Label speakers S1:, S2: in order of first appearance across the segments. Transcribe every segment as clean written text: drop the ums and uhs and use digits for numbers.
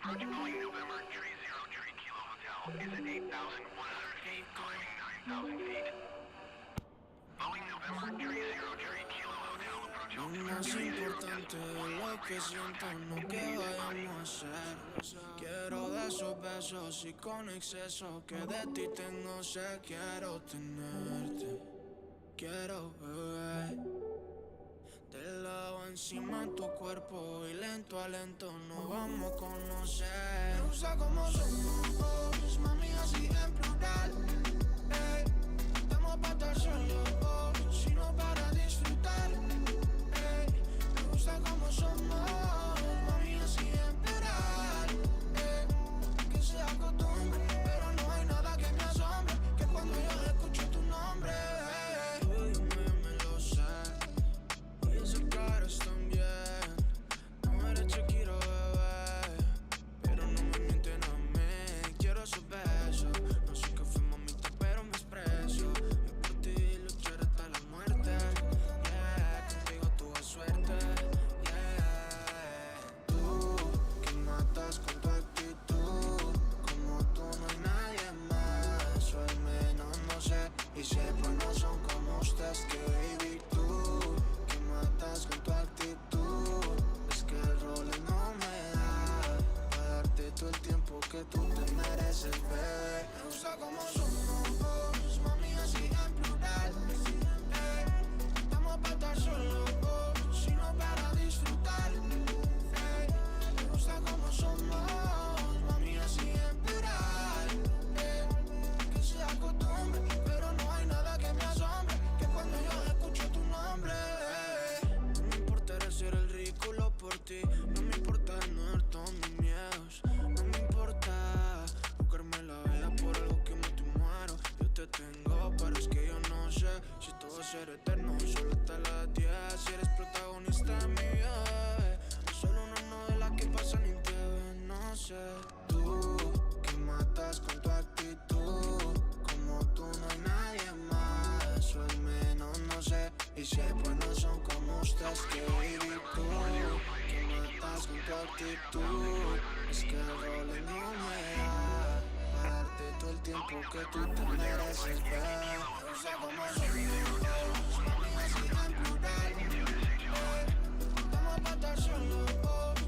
S1: Approach Boeing November 303 Kilo Hotel is at 8,100 feet, climbing 9,000 feet. Boeing November 303 Kilo Hotel, approach
S2: Lo más importante de lo que siento, no que vayamos a hacer. Quiero de esos besos y con exceso que de ti tengo sed. Quiero tenerte, quiero beber. Te lavo encima de tu cuerpo y lento a lento nos vamos a conocer. Me gusta como somos, mami, así en plural. Estamos pa' estar solos, sino para disfrutar. Me gusta como somos, mami, así en plural. Que sea costumbre, pero no hay nada que me asombre, que cuando yo escucho tu nombre. Tú me lo sé, y esas caras también. No eres chiquito, bebé, pero no me mienten a mí. Quiero esos besos, no sé qué fue, mamita, pero me expreso. Yo por ti lucharé hasta la muerte. Yeah, contigo tuve suerte. Yeah, tú que matas con tu actitud. Como tú no hay nadie más, o al menos no sé. Y siempre no son como ustedes, que baby, tú que matas con tu actitud. Es que el rol no me da para darte todo el tiempo que tú te mereces, bebé. Me gusta como somos, mami, así en plural. Estamos pa' estar solos, sino para disfrutar. Me gusta como somos, mami, así en plural. Que sea costumbre, pero no hay nada que me asombre, que cuando yo escucho tu nombre. No me importa ser el ridículo por ti, no me importa ignorar todos mis miedos. No me importa buscarme la vida por algo que me te muero. Yo te tengo, pero es que yo no sé si esto va a ser eterno, solo hasta las 10. Si eres protagonista de mi vida, bebé, no solo una novela que pasa ni te ve, no sé. Tú que matas con tu actitud, como tú no hay nadie más, o al menos no sé. Y si pues no son como ustedes, que baby, tú que matas con tu actitud. Es que el rol no me da para darte todo el tiempo que tú te mereces, bebé. Me gusta como somos, mami, así en plural. Estamos pa' estar solos,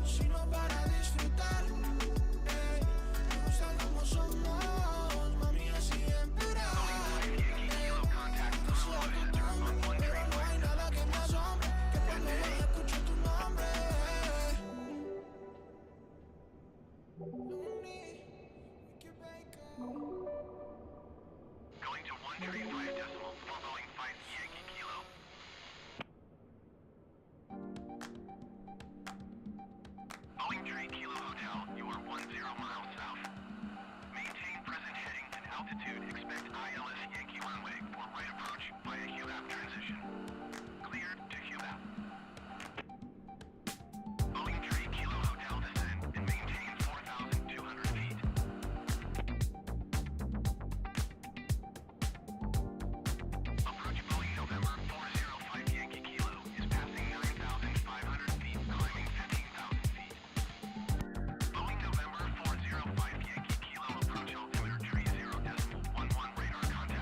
S2: sino para disfrutar. Me gusta como somos, mami, así en plural. Que sea costumbre, pero no hay nada que me asombre, que cuando yo escucho tu nombre.
S1: going to 135 decimal for Boeing 5 Yankee Kilo. Boeing 3 Kilo Hotel, you are 10 miles south. Maintain present heading and altitude. Expect ILS Yankee runway for right approach via QAP transition. Cleared to QAP. Boeing 3 Kilo Hotel descend and maintain 4,200 feet. Approach Boeing November 405 Yankee Kilo is passing 9,500 feet, climbing 15,000 feet. Boeing November 405 Yankee Kilo approach altimeter 30.11 radar contact.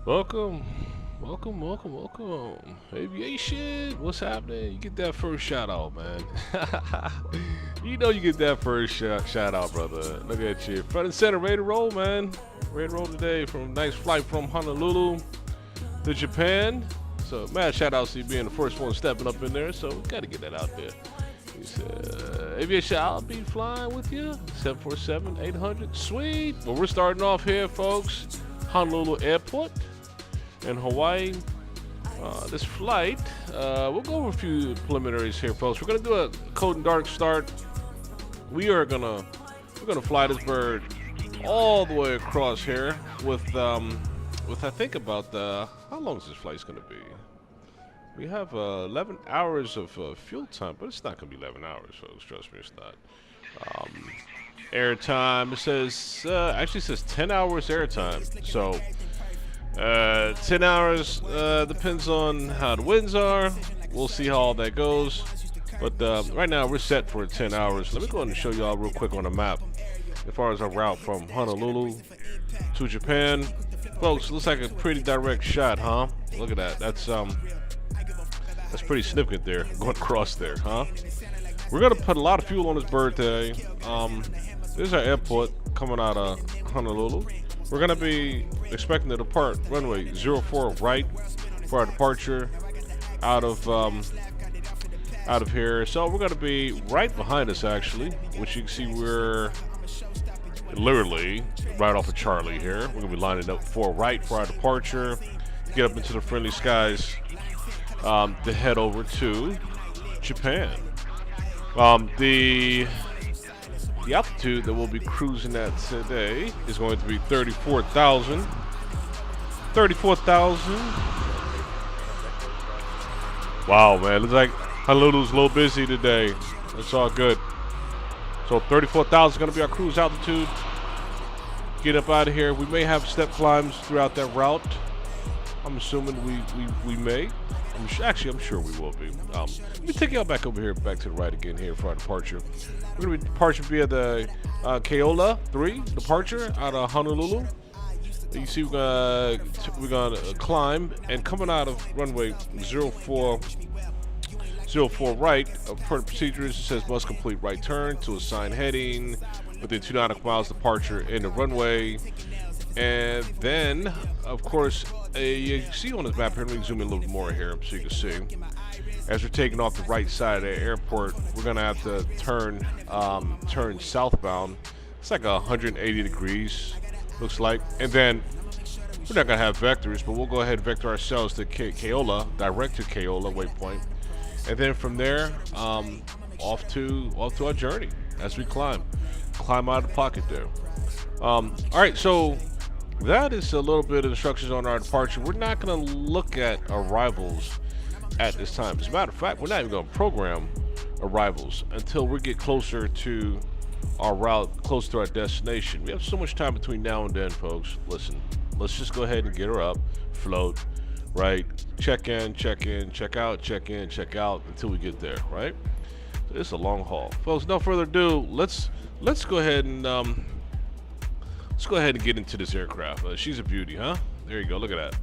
S3: Welcome, welcome. Aviation, what's happening? You get that first shout out, man. You know you get that first shout out, brother. Look at you. Front and center, ready to roll, man. Ready to roll today from nice flight from Honolulu to Japan. So, mad shout out to you being the first one stepping up in there. So, we got to get that out there. He said, Aviation, I'll be flying with you. 747-800. Sweet. Well, we're starting off here, folks. Honolulu Airport in Hawaii. This flight, we'll go over a few preliminaries here, folks. We're gonna do a cold and dark start. We're gonna fly this bird all the way across here with I think about how long is this flight's gonna be? We have 11 hours of fuel time, but it's not gonna be 11 hours, folks. Trust me, it's not. Air time, it says actually says 10 hours air time. So 10 hours depends on how the winds are. We'll see how all that goes. But right now we're set for 10 hours. Let me go ahead and show y'all real quick on the map as far as our route from Honolulu to Japan. Folks, looks like a pretty direct shot, huh? Look at that. That's pretty significant there, going across there, huh? We're gonna put a lot of fuel on this bird today. This is our airport coming out of Honolulu. We're gonna be expecting to depart runway 04 right for our departure out of here. So we're gonna be right behind us, actually, which you can see we're literally right off of Charlie here. We're gonna be lining up for right for our departure, get up into the friendly skies to head over to Japan. The altitude that we'll be cruising at today is going to be 34,000. 34,000. Wow, man. Looks like Honolulu's a little busy today. It's all good. So 34,000 is going to be our cruise altitude. Get up out of here. We may have step climbs throughout that route. I'm assuming we may. I'm sure we will be. Let me take y'all back over here, back to the right again here for our departure. We're going to be departing via the Keola 3 departure out of Honolulu. You see we're going to climb, and coming out of runway 04 right, per the procedures, it says must complete right turn to assigned heading within 2 nautical miles departure in the runway. And then, of course, you see on this map here, let me zoom in a little bit more here so you can see. As we're taking off the right side of the airport, we're going to have to turn southbound. It's like 180 degrees, looks like. And then, we're not going to have vectors, but we'll go ahead and vector ourselves to Keola, direct to Keola waypoint. And then from there, off to our journey as we climb out of the pocket there. All right, so that is a little bit of instructions on our departure. We're not going to look at arrivals at this time. As a matter of fact, we're not even going to program arrivals until we get closer to our route, close to our destination. We have so much time between now and then, folks. Listen, let's just go ahead and get her up, float, right? Check in, check out, check in, check out until we get there, right? So it's a long haul, folks. No further ado, let's go ahead and get into this aircraft. She's a beauty, huh? There you go. Look at that.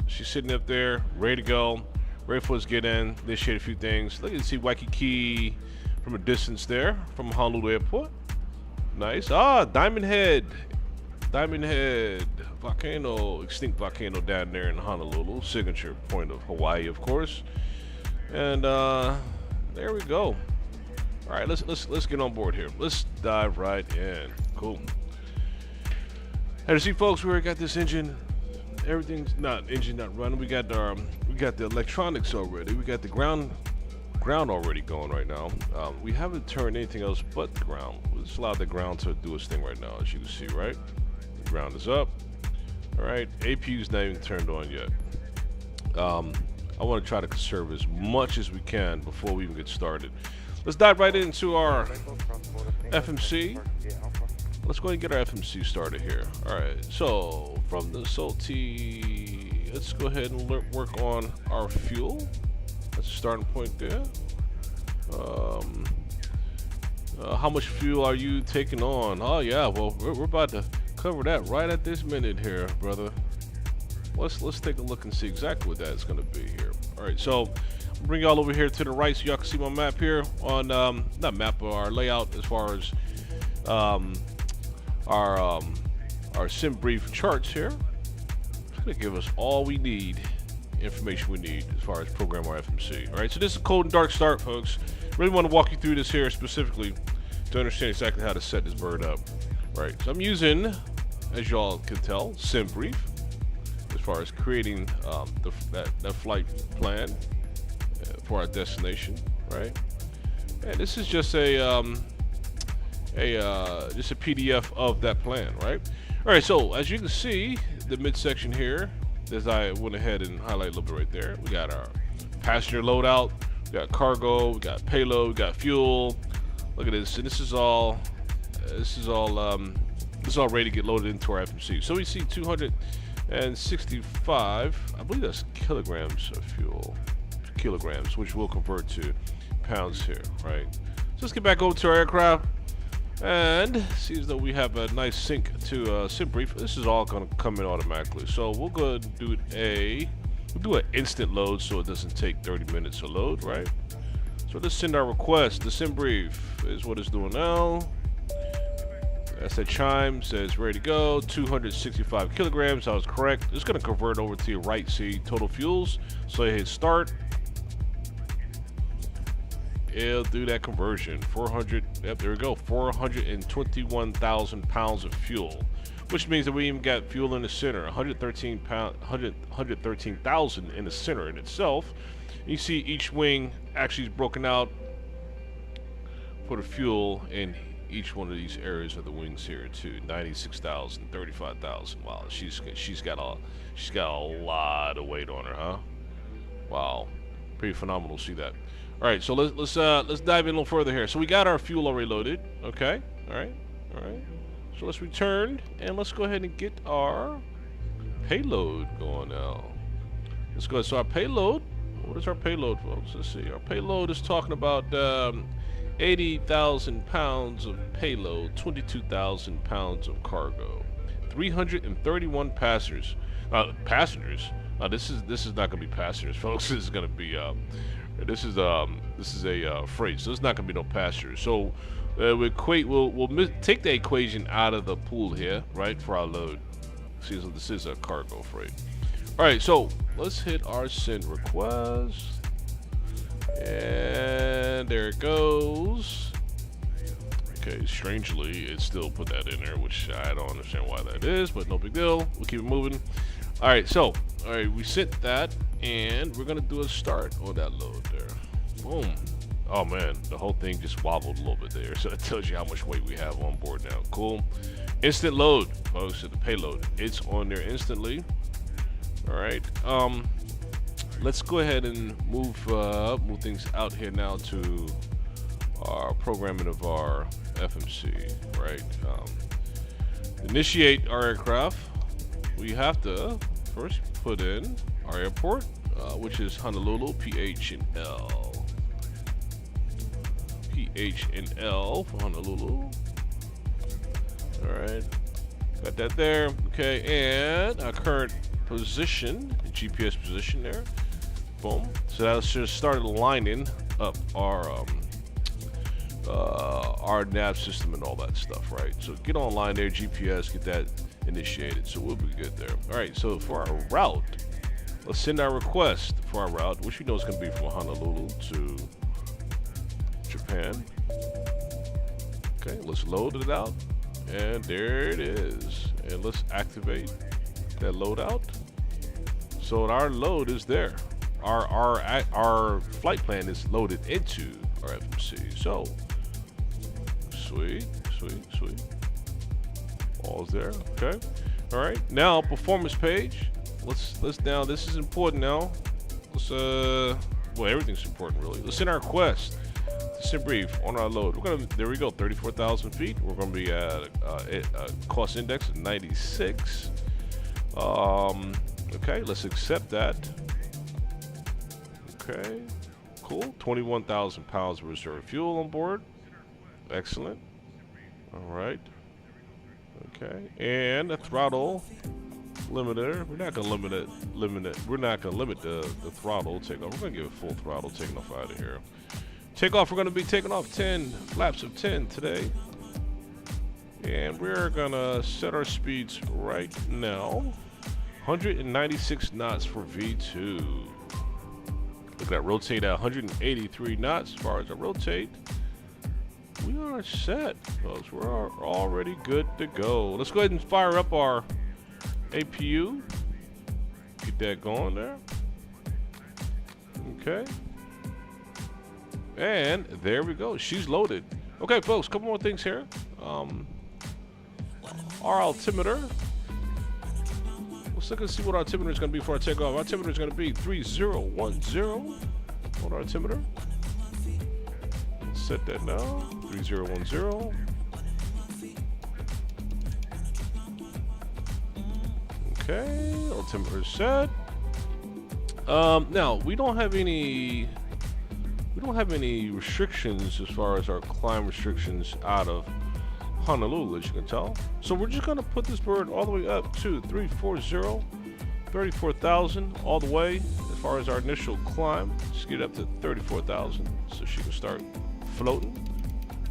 S3: She's sitting up there, ready to go, ready for us to get in, initiate a few things. Look, you see Waikiki from a distance there from Honolulu Airport. Nice. Diamond Head volcano, extinct volcano down there in Honolulu, signature point of Hawaii, of course. And there we go. All right, let's get on board here. Let's dive right in. Cool. As you see, folks, we already got this engine. Everything's not running. We got the electronics already. We got the ground already going right now. We haven't turned anything else but the ground. Let's allow the ground to do its thing right now, as you can see, right? The ground is up. All right, APU's not even turned on yet. I want to try to conserve as much as we can before we even get started. Let's dive right into our FMC. Let's go ahead and get our FMC started here. All right, so from the Salty, let's go ahead and work on our fuel. That's a starting point there. How much fuel are you taking on? Oh yeah, well we're about to cover that right at this minute here, brother. let's take a look and see exactly what that's going to be here. All right, so I'll bring y'all over here to the right so y'all can see my map here on not map, but our layout as far as our sim brief charts here. It's going to give us all we need, information we need as far as program our FMC. All right, so this is a cold and dark start, folks. Really want to walk you through this here specifically to understand exactly how to set this bird up. Right, so I'm using, as y'all can tell, sim brief as far as creating that flight plan for our destination, right? And this is just a PDF of that plan, right? All right, so as you can see, the midsection here, as I went ahead and highlight a little bit right there, we got our passenger loadout, we got cargo, we got payload, we got fuel. Look at this, and this is all ready to get loaded into our FMC. So we see 265, I believe that's kilograms of fuel, kilograms, which will convert to pounds here, right? So let's get back over to our aircraft and see as though we have a nice sync to sim brief. This is all going to come in automatically. So we'll go ahead and do we'll do an instant load so it doesn't take 30 minutes to load, right? So let's send our request. The sim brief is what it's doing now. That's that chime, says ready to go, 265 kilograms. I was correct. It's going to convert over to your right, see total fuels. So you hit start. It'll do that conversion. 400, yep, there we go. 421,000 pounds of fuel, which means that we even got fuel in the center. 113,000 in the center in itself. You see each wing actually is broken out for the fuel in each one of these areas of the wings here too. 96,000, 35,000. Wow, she's got a lot of weight on her, huh? Wow, pretty phenomenal to see that. All right, so let's dive in a little further here. So we got our fuel already loaded. Okay, all right. So let's return and let's go ahead and get our payload going now. Let's go ahead. So our payload. What is our payload, folks? Let's see. Our payload is talking about 80,000 pounds of payload, 22,000 pounds of cargo, 331 passengers. This is not going to be passengers, folks. This is going to be this is a freight, so it's not going to be no passengers. So we'll take the equation out of the pool here, right, for our load. See, so this is a cargo freight. All right, so let's hit our send request. And there it goes. Okay, strangely, it still put that in there, which I don't understand why that is, but no big deal. We'll keep it moving. All right, so, we sent that, and we're going to do a start on that load there. Boom. Oh, man, the whole thing just wobbled a little bit there, so it tells you how much weight we have on board now. Cool. Instant load, folks, at the payload. It's on there instantly. All right. Let's go ahead and move things out here now to our programming of our FMC, right? Initiate our aircraft. We have to first put in our airport, which is Honolulu, PH&L. PH&L for Honolulu. All right, got that there. Okay, and our current position, GPS position there. Boom. So that just started lining up our nav system and all that stuff, right? So get online there, GPS, get that initiated. So we'll be good there. All right. So for our route, let's send our request for our route, which we know is going to be from Honolulu to Japan. Okay. Let's load it out, and there it is. And let's activate that loadout. So our load is there. Our flight plan is loaded into our FMC. So sweet. All's there. Okay. All right. Now performance page. Let's now. This is important now. Let's well, everything's important really. Let's send our request. Send brief on our load. We're gonna. There we go. 34,000 feet. We're gonna be at a cost index of 96. Okay. Let's accept that. Okay, cool. 21,000 pounds of reserve fuel on board. Excellent. All right. Okay, and the throttle limiter. We're not gonna limit it. We're not gonna limit the throttle takeoff. We're gonna give it full throttle taking off out of here. Takeoff. We're gonna be taking off 10 flaps of 10 today, and we're gonna set our speeds right now. 196 knots for V2. Look at that, rotate at 183 knots. As far as I rotate, we are set, folks. We're already good to go. Let's go ahead and fire up our APU. Get that going there. Okay. And there we go. She's loaded. Okay, folks, couple more things here. Our altimeter. Let's look and see what our altimeter is going to be for our takeoff. Our altimeter is going to be 3010 on our altimeter. Let's set that now. 3010. Okay, altimeter is set. Now we don't have any restrictions as far as our climb restrictions out of Honolulu, as you can tell. So we're just gonna put this bird all the way up to 34,000 all the way as far as our initial climb. Just get it up to 34,000 so she can start floating.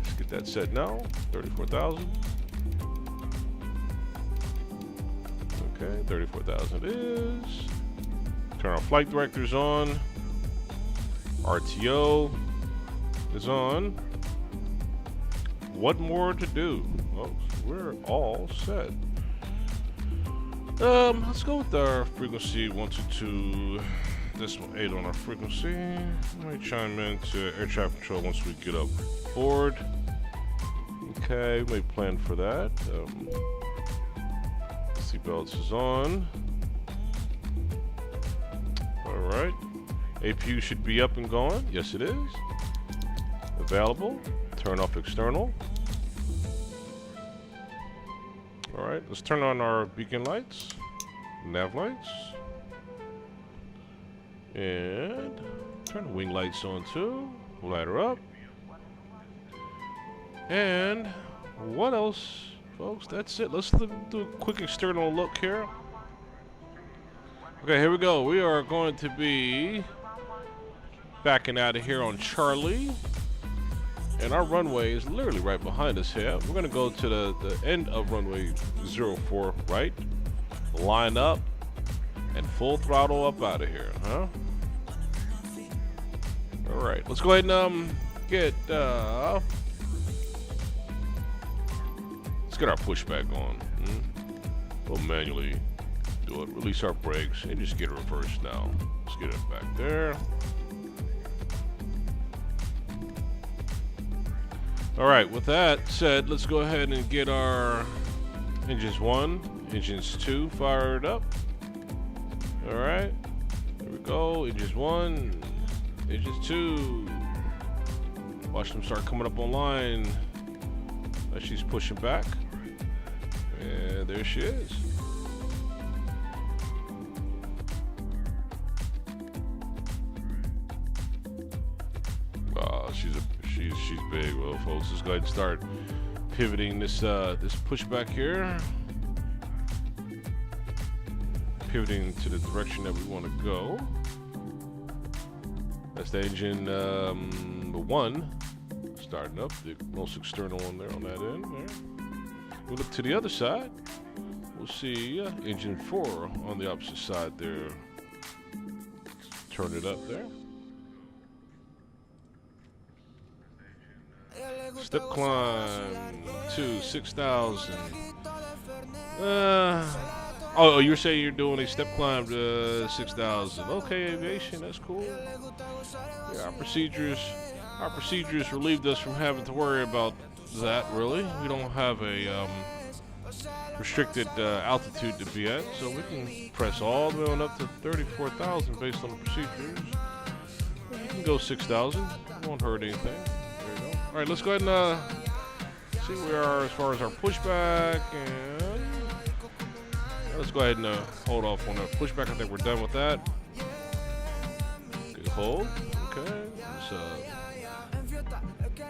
S3: Let's get that set now. 34,000. Okay, 34,000 is. Turn our flight directors on. RTO is on. What more to do? Well, we're all set. Let's go with our frequency 122.8 on our frequency. Let me chime in to air traffic control once we get up board. Okay, we may plan for that. Seatbelts is on. All right. APU should be up and going. Yes, it is. Available. Turn off external. All right, let's turn on our beacon lights, nav lights, and turn the wing lights on too. Light her up. And what else, folks? That's it. Let's do a quick external look here. Okay, here we go. We are going to be backing out of here on Charlie. And our runway is literally right behind us here. We're going to go to the end of runway 04 right. Line up and full throttle up out of here, huh? All right, let's go ahead and let's get our pushback on. We'll manually do it. Release our brakes and just get it reversed now. Let's get it back there. All right, with that said, let's go ahead and get our engines 1, engines 2 fired up. All right, here we go. Engines 1, engines 2. Watch them start coming up online as she's pushing back. And there she is. She's big. Well, folks, let's go ahead and start pivoting this this pushback here. Pivoting to the direction that we want to go. That's the engine 1 starting up, the most external one there on that end. There. We look to the other side. We'll see engine 4 on the opposite side there. Turn it up there. Step climb to 6,000. Oh, you're saying you're doing a step climb to 6,000. Okay, aviation, that's cool. Yeah, our procedures relieved us from having to worry about that, really. We don't have a restricted altitude to be at, so we can press all the way on up to 34,000 based on the procedures. We can go 6,000. It won't hurt anything. All right, let's go ahead and see where we are as far as our pushback, and let's go ahead and hold off on our pushback. I think we're done with that. Good hold. Okay.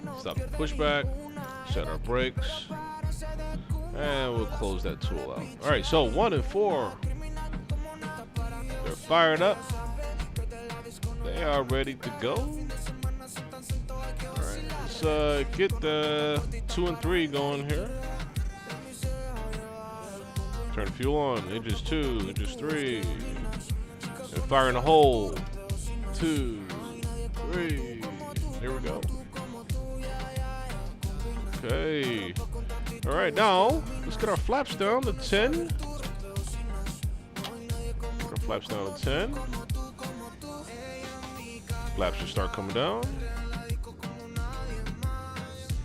S3: Let's stop the pushback. Set our brakes, and we'll close that tool out. All right. So 1 and 4 fired up. They are ready to go. All right, let's get the 2 and 3 going here. Turn the fuel on. Engines 2, engines 3. And fire in the hole. 2, 3. There we go. Okay. All right, now let's get our flaps down to 10. Get our flaps down to 10. Flaps should start coming down.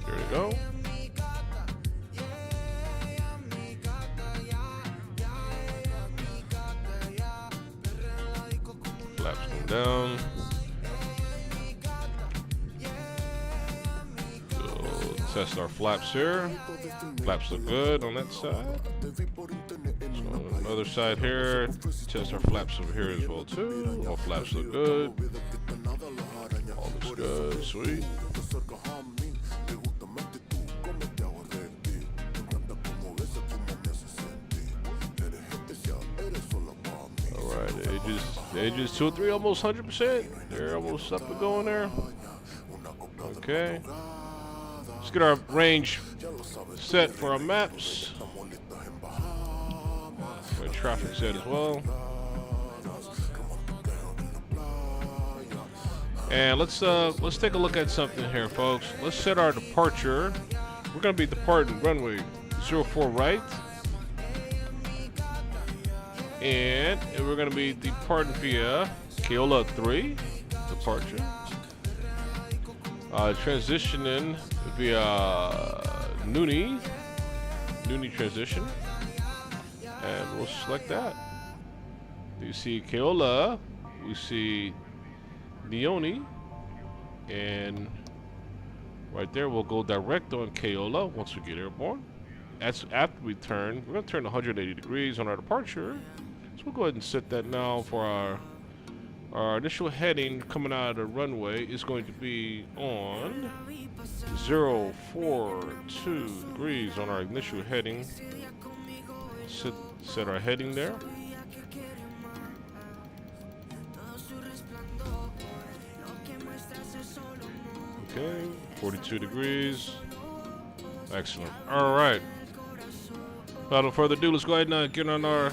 S3: There we go. Flaps come down. Test our flaps here. Flaps look good on that side. So on the other side here, test our flaps over here as well too. All flaps look good. All looks good, sweet. Alright, ages 2 and 3 almost 100%. They're almost up and going there. Okay. Let's get our range set for our maps. Our traffic set as well. And let's take a look at something here, folks. Let's set our departure. We're gonna be departing runway 04 right. And we're gonna be departing via Keola 3 departure. Transitioning via Nuni transition, and we'll select that. You see Keola, we see Nioni, and right there we'll go direct on Keola once we get airborne. That's after we turn. We're gonna turn 180 degrees on our departure, so we'll go ahead and set that now for our initial heading coming out of the runway is going to be on 042 degrees on our initial heading. Set our heading there. Okay, 42 degrees. Excellent. All right. Without no further ado, let's go ahead and get on our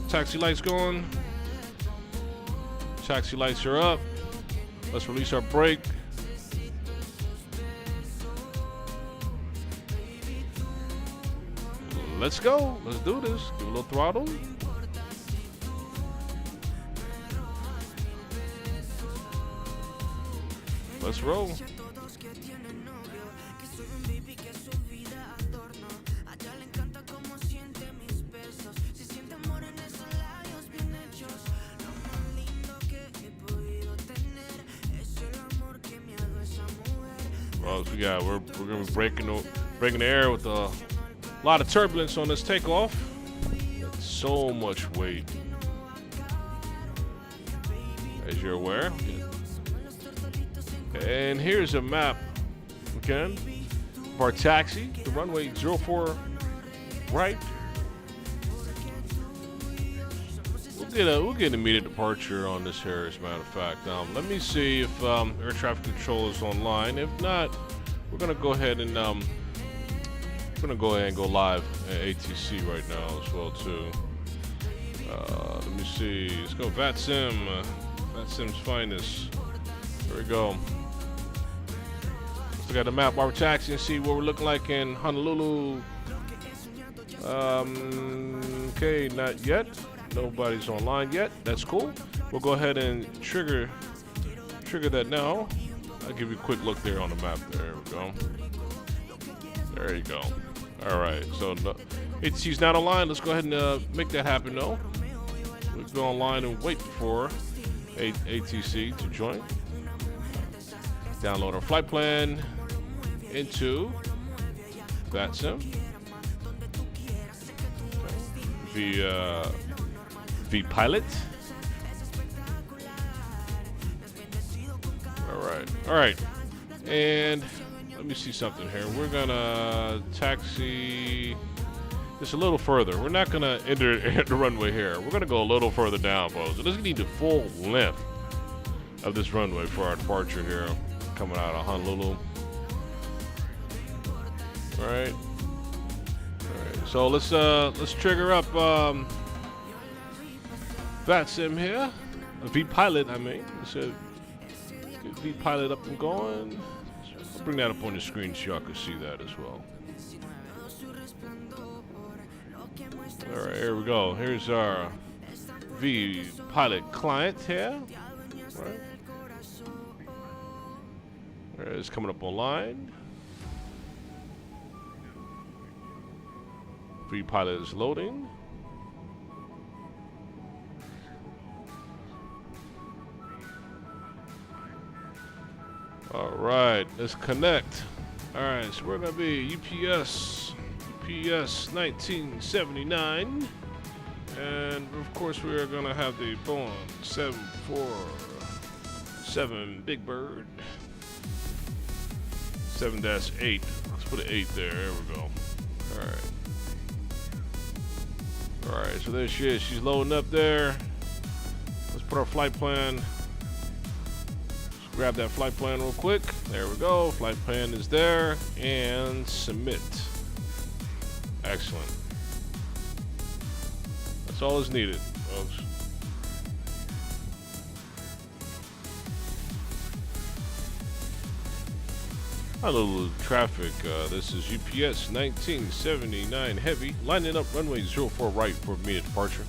S3: taxi lights going. Taxi lights are up. Let's release our brake. Let's go. Let's do this. Give a little throttle. Let's roll. Well, we're gonna be breaking the air with a lot of turbulence on this takeoff. So much weight, as you're aware. And here's a map again of our taxi, the runway 04 right. We'll get an immediate departure on this here, as a matter of fact. Let me see if air traffic control is online. If not, we're gonna go ahead and go live at ATC right now as well too. Let me see. Let's go VATSIM. VATSIM's finest. There we go. Let's look at the map while we're taxiing and see what we're looking like in Honolulu. Okay, not yet. Nobody's online yet. That's cool. We'll go ahead and trigger that now. I'll give you a quick look there on the map. There we go. There you go. All right. So ATC's not online. Let's go ahead and make that happen though. We'll go online and wait for ATC to join. Download our flight plan into VATSIM. Pilot. All right. And let me see something here. We're gonna taxi Just a little further. We're not gonna enter the runway here. We're gonna go a little further down, folks. So this is gonna need the full length of this runway for our departure here, coming out of Honolulu. All right. So let's trigger up VATSIM here. VPilot, I mean. So get VPilot up and going. I'll bring that up on the screen so y'all can see that as well. All right, here we go. Here's our VPilot client here. All right. There it is, coming up online. VPilot is loading. All right, let's connect. All right, so we're gonna be UPS 1979, and of course we are gonna have the Boeing 747 Big Bird 7-8. Let's put an 8 there. There we go. All right. All right, so there she is. She's loading up there. Let's put our flight plan. Let's grab that flight plan real quick. There we go. Flight plan is there. And submit. Excellent. That's all that's needed, folks. Honolulu traffic, this is UPS 1979 Heavy, lining up runway 04 right for immediate departure.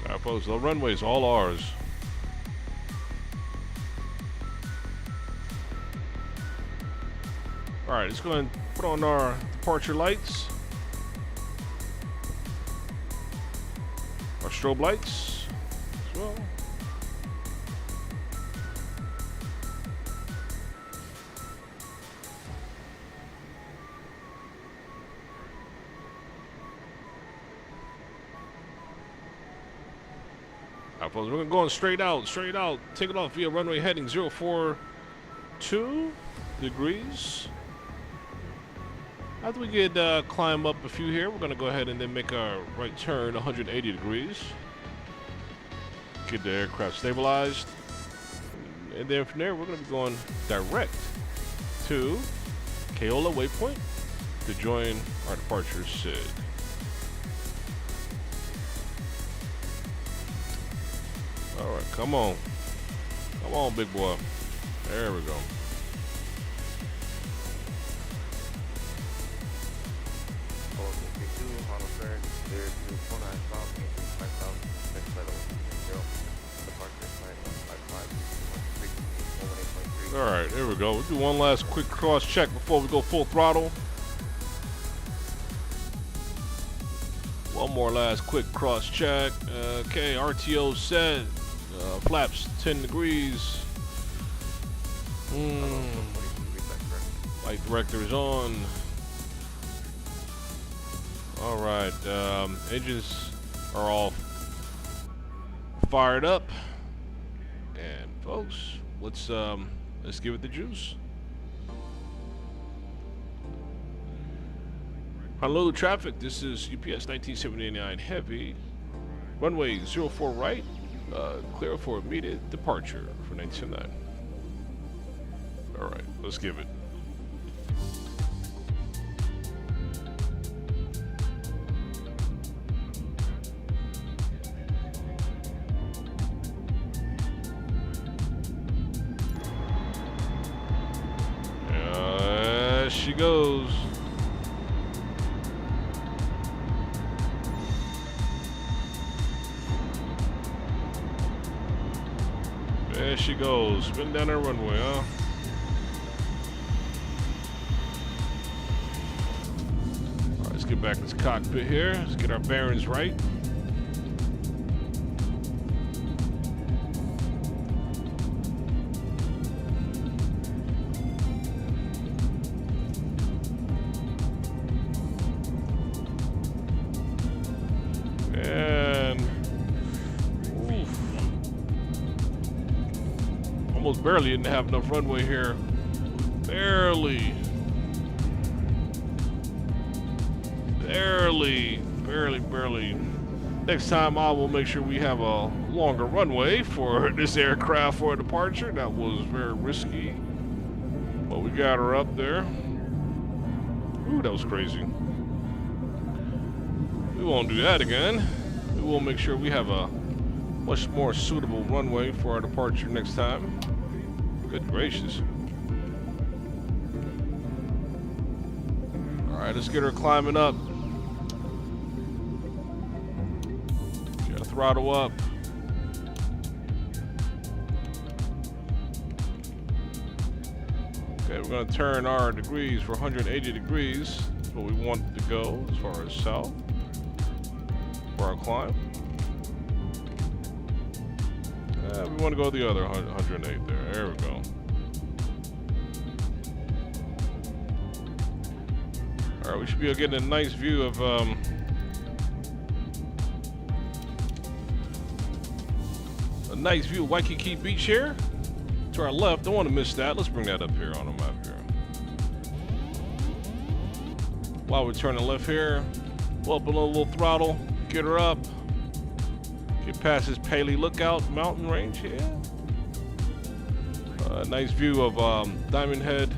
S3: Alright, folks, the runway is all ours. Alright, let's go ahead and put on our departure lights. Our strobe lights as well. Alright, folks, we're going straight out, taking off via runway heading 042 degrees. After we get climb up a few here, we're going to go ahead and then make our right turn 180 degrees. Get the aircraft stabilized. And then from there, we're going to be going direct to Keola Waypoint to join our departure SID. Alright, come on. Come on, big boy. There we go. Alright, here we go. We'll do one last quick cross check before we go full throttle. One more last quick cross check. Okay, RTO set. Flaps 10 degrees. Light director is on. Alright, engines are all fired up. And folks, let's give it the juice. Honolulu traffic, this is UPS 1979 Heavy. Runway 04 right, clear for immediate departure for 1979. Alright, let's give it. There she goes. There she goes. Spin down her runway, huh? All right, let's get back to this cockpit here. Let's get our bearings right. barely didn't have enough runway here. Barely. Barely. Next time I will make sure we have a longer runway for this aircraft for departure. That was very risky. But we got her up there. Ooh, that was crazy. We won't do that again. We will make sure we have a much more suitable runway for our departure next time. Good gracious. Alright, let's get her climbing up. Get her throttle up. Okay, we're going to turn our degrees for 180 degrees. That's what we want to go as far as south for our climb. We want to go the other 108 there. There we go. Alright, we should be getting a nice view of Waikiki Beach here. To our left, don't want to miss that. Let's bring that up here on the map here. While we turn the left here, pull up a little throttle, get her up. Get past this Paley Lookout mountain range here. Nice view of Diamond Head.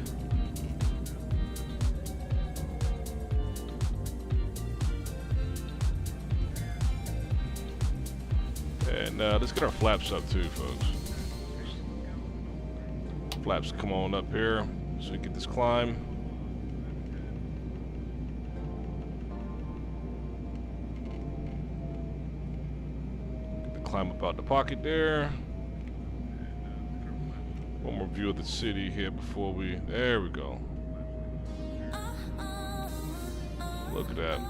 S3: And let's get our flaps up too, folks. Flaps come on up here so we get this climb. Climb up out the pocket there. One more view of the city here before we... There we go. Look at that.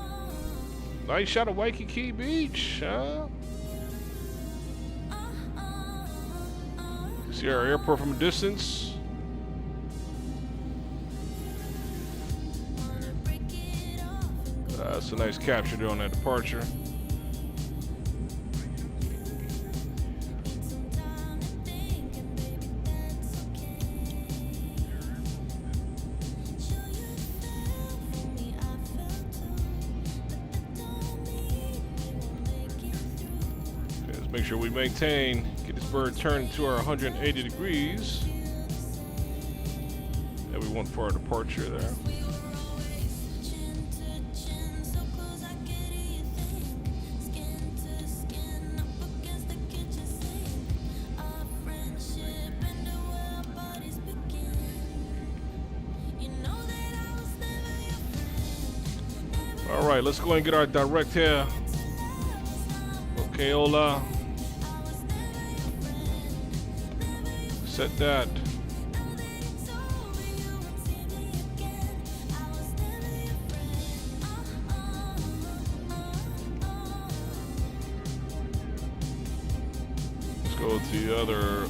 S3: Nice shot of Waikiki Beach, huh? See our airport from a distance. That's a nice capture there on that departure. Make sure we maintain, get this bird turned to our 180 degrees that we want for our departure there. All right, let's go and get our direct here. Okay, hola. Set that. Let's go to the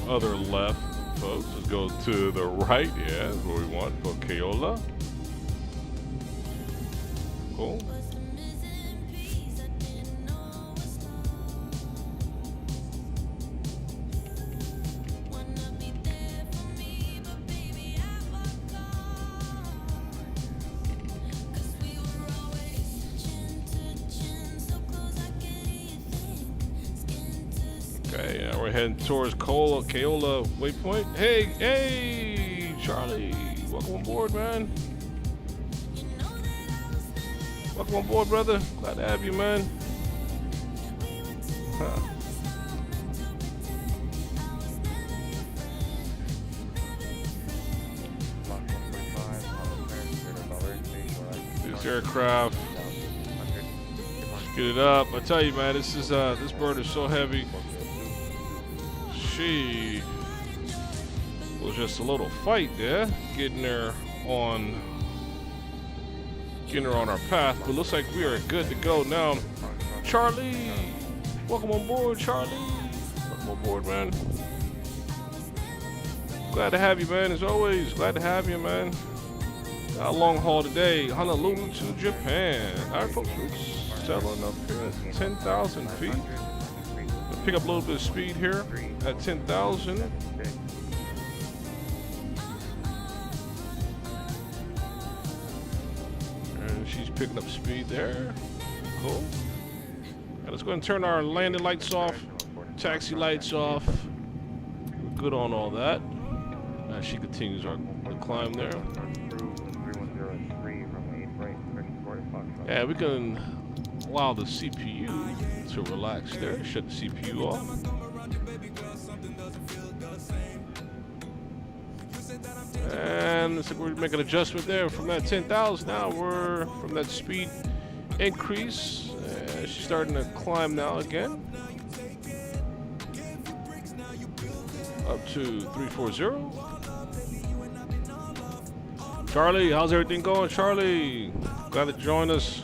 S3: other left, folks. Let's go to the right. Yeah, that's what we want. Okay, hola. Cool. Okay, now we're heading towards Keola waypoint. Hey, Charlie, welcome on board, man. Welcome on board, brother. Glad to have you, man. Huh. This aircraft. Get it up. I tell you, man, this bird is so heavy. She was just a little fight there, getting her on our path, but looks like we are good to go now. Charlie, welcome on board, Charlie. Welcome on board, man. Glad to have you, man, as always. Glad to have you, man. Got a long haul today, Honolulu to Japan. All right, folks, we're settling up here at 10,000 feet. Pick up a little bit of speed here at 10,000. she's picking up speed there. Cool. Now let's go ahead and turn our landing lights off, taxi lights off. We're good on all that. As she continues the climb there. Yeah, we can allow the CPU to relax there. Shut the CPU off. And looks like we're making an adjustment there from that 10,000. Now we're from that speed increase. She's starting to climb now again. Up to 340. Charlie, how's everything going, Charlie? Glad to join us.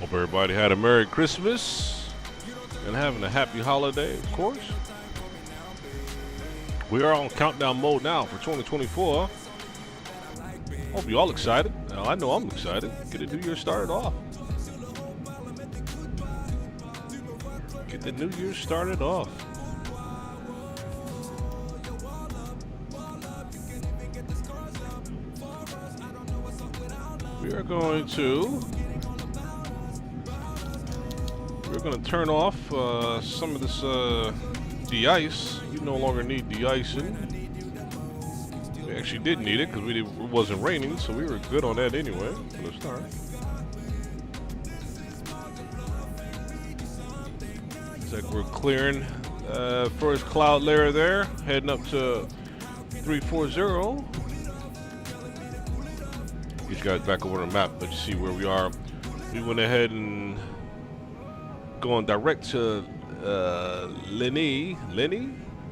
S3: Hope everybody had a Merry Christmas and having a happy holiday, of course. We are on countdown mode now for 2024. Hope you all excited. Now, I know I'm excited. Get the new year started off. Get the new year started off. We are going to turn off some of this de-ice. You no longer need de-icing. We actually did need it because it wasn't raining, so we were good on that anyway for the start. Looks like we're clearing first cloud layer there, heading up to 340. Get you guys back over the map, let you see where we are. We went ahead and going direct to Lenny,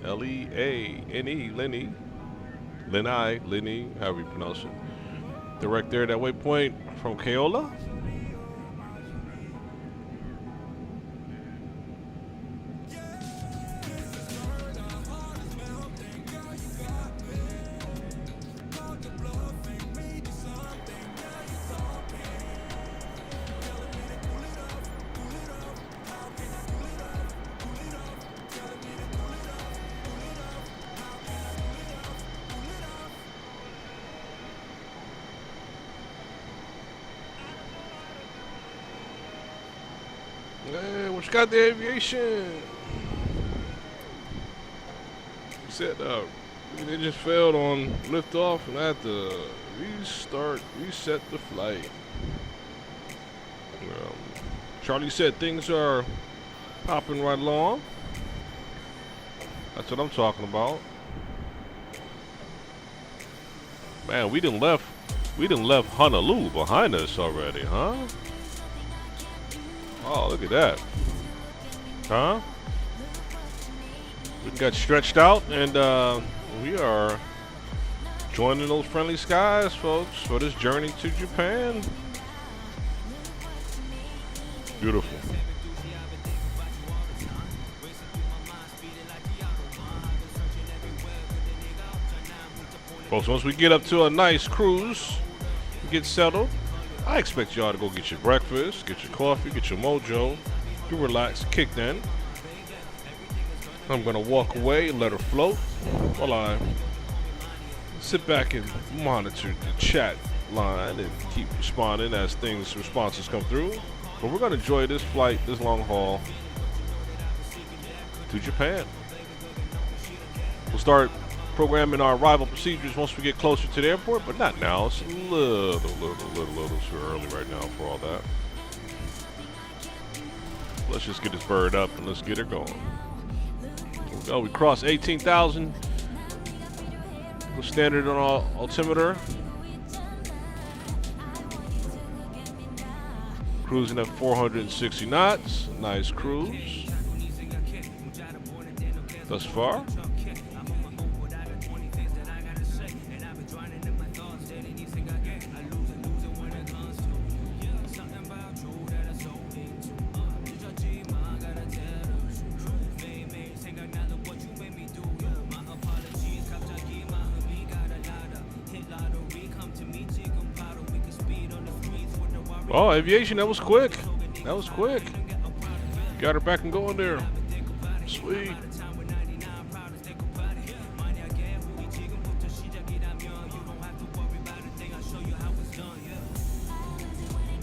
S3: L-E-A-N-E, Lenny, however you pronounce it. Direct there, that waypoint from Keola. Hey, what you got the aviation? He said they just failed on liftoff and I had to reset the flight. Charlie said things are popping right along. That's what I'm talking about. Man, we done left Honolulu behind us already, huh? Oh, look at that. Huh? We got stretched out and we are joining those friendly skies, folks, for this journey to Japan. Beautiful. Folks, once we get up to a nice cruise, get settled, I expect y'all to go get your breakfast, get your coffee, get your mojo, get relaxed, kicked in. I'm gonna walk away and let her float while I sit back and monitor the chat line and keep responding as responses come through. But we're gonna enjoy this flight, this long haul to Japan. We'll start programming our arrival procedures once we get closer to the airport, but not now. It's a little too early right now for all that. Let's just get this bird up and let's get her going. Here we go. We crossed 18,000. We're standard on our altimeter. Cruising at 460 knots. Nice cruise. thus far. Oh, aviation, that was quick. That was quick. Got her back and going there. Sweet.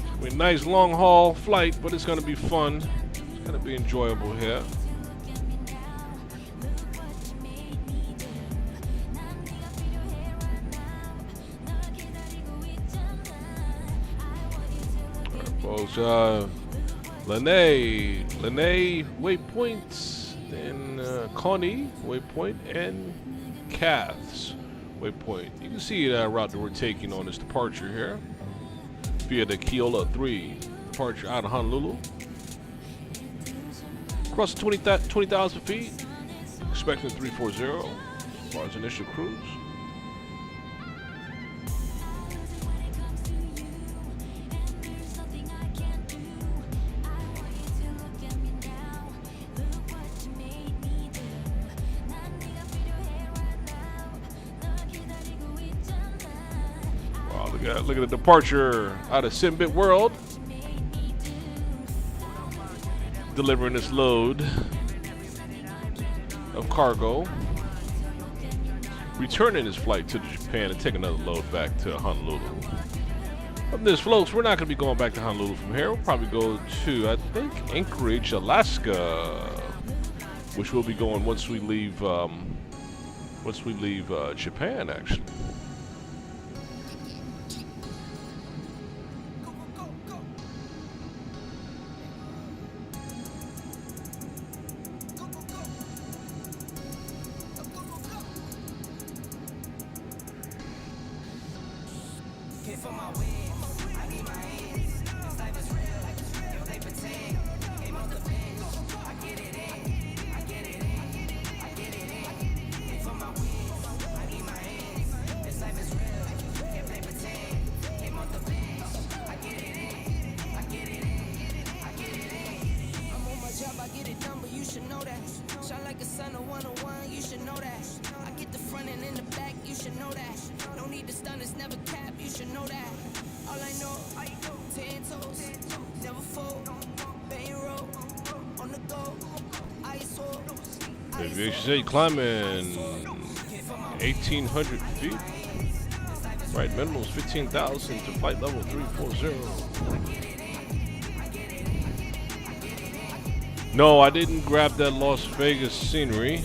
S3: I mean, nice long haul flight, but it's going to be fun. It's going to be enjoyable here. Folks, Lene waypoints, then Connie waypoint, and Cath's waypoint. You can see the route that we're taking on this departure here via the Keola 3 departure out of Honolulu. Across 20,000 feet, expecting 340 as far as initial cruise. Look at the departure out of Simbit World. Delivering this load of cargo. Returning this flight to Japan and taking another load back to Honolulu. From this, folks, we're not going to be going back to Honolulu from here. We'll probably go to, I think, Anchorage, Alaska, which we'll be going once we leave Japan, actually. Aviation climbing 1,800 feet. Right, minimum is 15,000 to flight level 340. No, I didn't grab that Las Vegas scenery.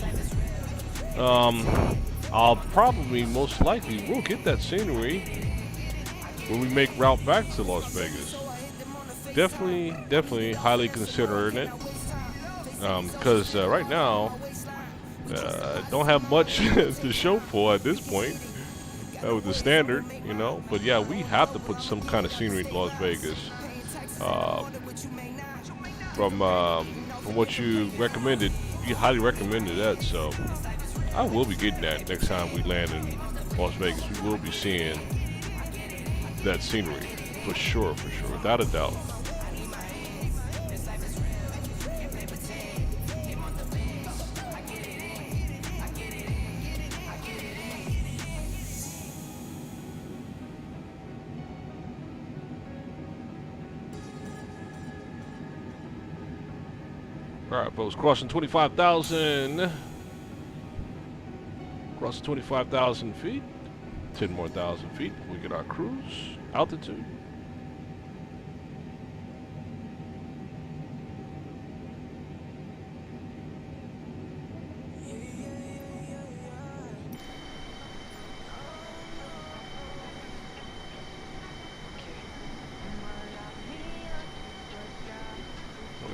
S3: I'll probably, most likely, will get that scenery when we make route back to Las Vegas. Definitely highly considering it. Because right now, don't have much to show for at this point with the standard, you know. But yeah, we have to put some kind of scenery in Las Vegas. From what you recommended, you highly recommended that. So I will be getting that next time we land in Las Vegas. We will be seeing that scenery for sure, without a doubt. All right, folks, crossing 25,000. Crossing 25,000 feet. 10 more thousand feet. We get our cruise altitude.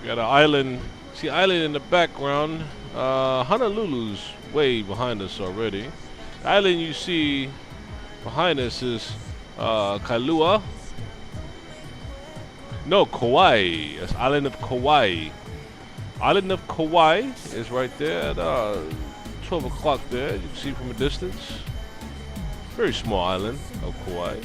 S3: We got an island. See island in the background. Honolulu's way behind us already. The island you see behind us is Kailua. No, Kauai. That's island of Kauai. Island of Kauai is right there at 12 o'clock there. You can see from a distance. Very small island of Kauai.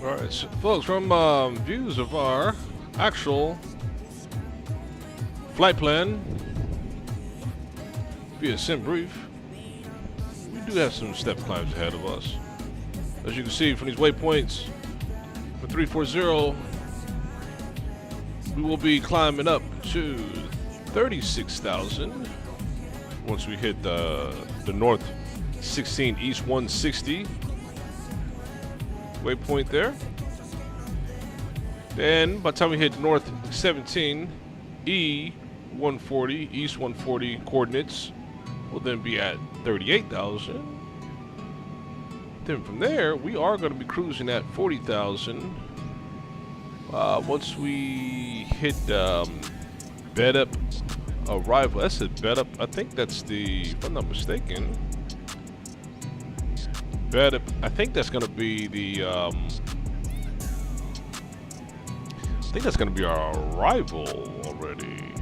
S3: Alright, so folks, from views of our actual flight plan via sim brief, we do have some step climbs ahead of us. As you can see from these waypoints, for 340, we will be climbing up to 36,000 once we hit the north 16 east 160 waypoint there. Then by the time we hit north 17 E 140 east 140 coordinates, we'll then be at 38,000. Then from there we are going to be cruising at 40,000 once we hit bed up arrival. That's a bed up. I think that's the, if I'm not mistaken, bed up. I think that's going to be the I think that's going to be our arrival already.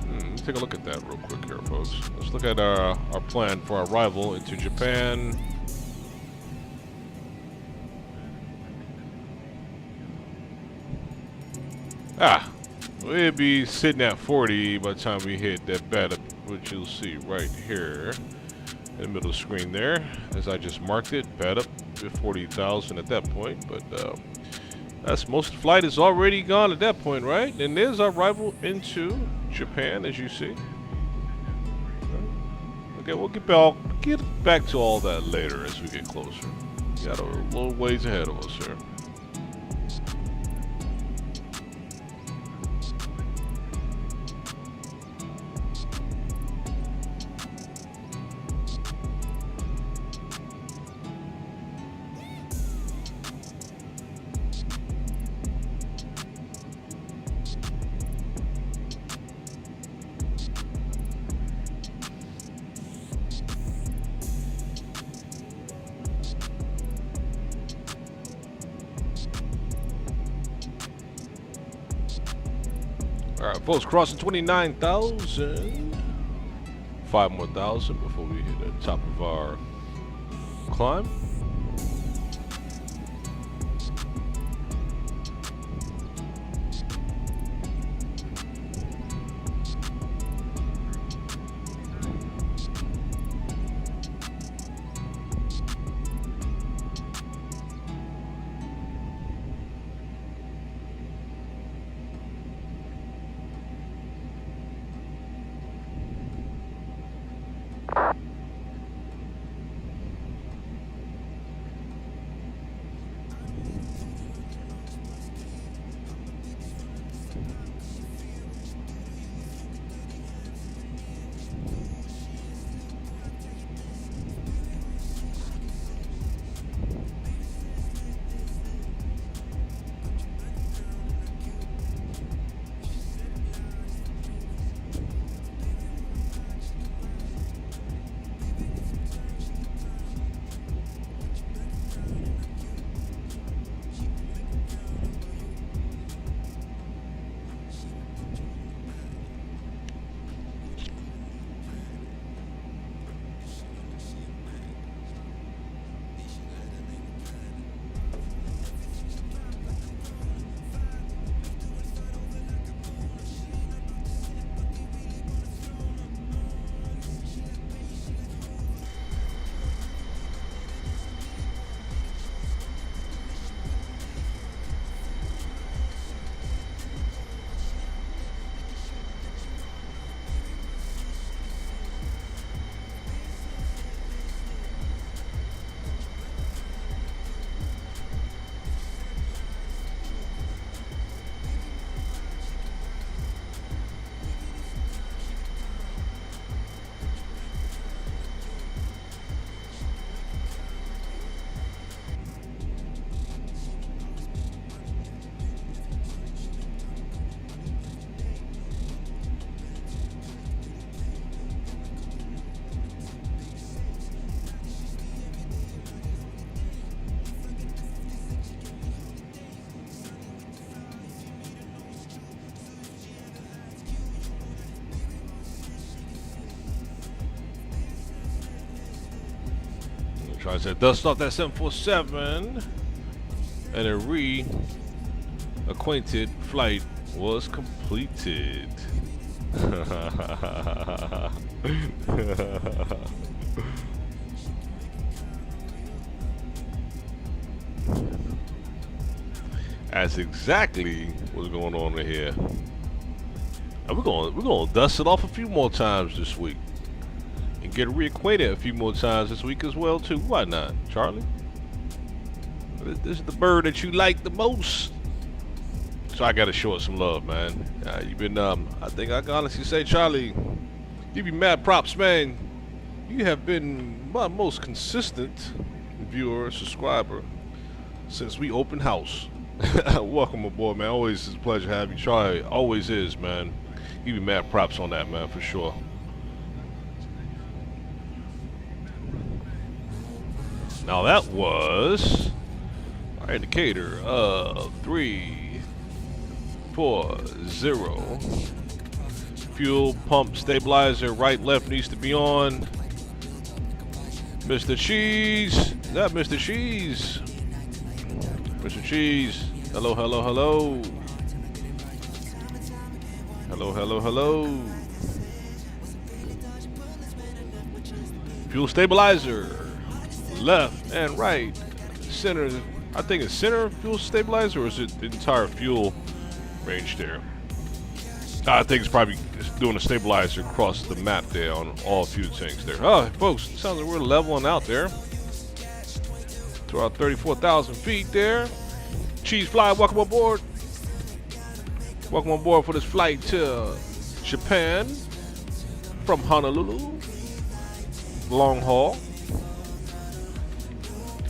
S3: Let's take a look at that real quick here, folks. Let's look at our plan for our arrival into Japan. We'll be sitting at 40 by the time we hit that bed up, which you'll see right here in the middle of the screen there, as I just marked it. Bed up to 40,000 at that point, but that's most of the flight is already gone at that point, right? And there's our arrival into Japan, as you see. Okay, we'll get back to all that later as we get closer. We got a little ways ahead of us here. Alright, folks, crossing 29,000. 5 more thousand before we hit the top of our climb. Trying to dust off that 747, and a re-acquainted flight was completed. That's exactly what's going on in here. And we're gonna dust it off a few more times this week. And get reacquainted a few more times this week as well too. Why not, Charlie? This is the bird that you like the most. So I gotta show it some love, man. You've been I think I can honestly say, Charlie, give you mad props, man. You have been my most consistent viewer, subscriber since we opened house. Welcome aboard, man. Always is a pleasure to have you. Charlie always is, man. Give you mad props on that, man, for sure. Now that was our indicator of 340. Fuel pump stabilizer right left needs to be on. Mr. Cheese, is that Mr. Cheese? Mr. Cheese, hello, hello, hello. Hello, hello, hello. Fuel stabilizer. Left and right, center. I think it's center fuel stabilizer, or is it the entire fuel range there? I think it's probably doing a stabilizer across the map there on all fuel tanks there. Oh, folks, it sounds like we're leveling out there to our 34,000 feet there. Cheese Fly, welcome aboard. Welcome aboard for this flight to Japan from Honolulu. Long haul.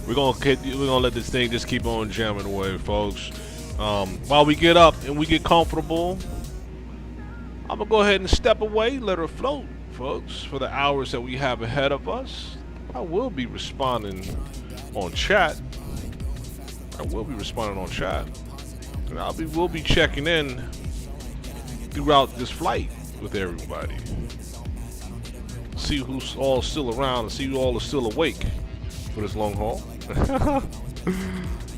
S3: We're gonna let this thing just keep on jamming away, folks. While we get up and we get comfortable, I'm gonna go ahead and step away, let her float, folks, for the hours that we have ahead of us. I will be responding on chat. And we'll be checking in throughout this flight with everybody. See who's all still around and see who all is still awake for this long haul.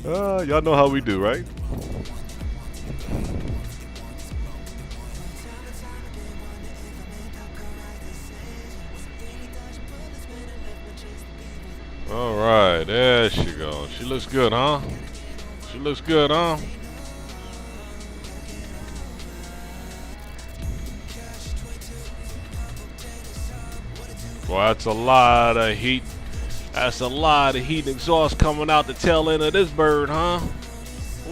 S3: Y'all know how we do, right? All right, there she goes. She looks good, huh? She looks good, huh? Well, that's a lot of heat. That's a lot of heat and exhaust coming out the tail end of this bird, huh?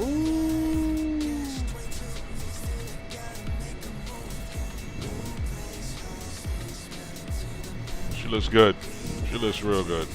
S3: Ooh. She looks good. She looks real good.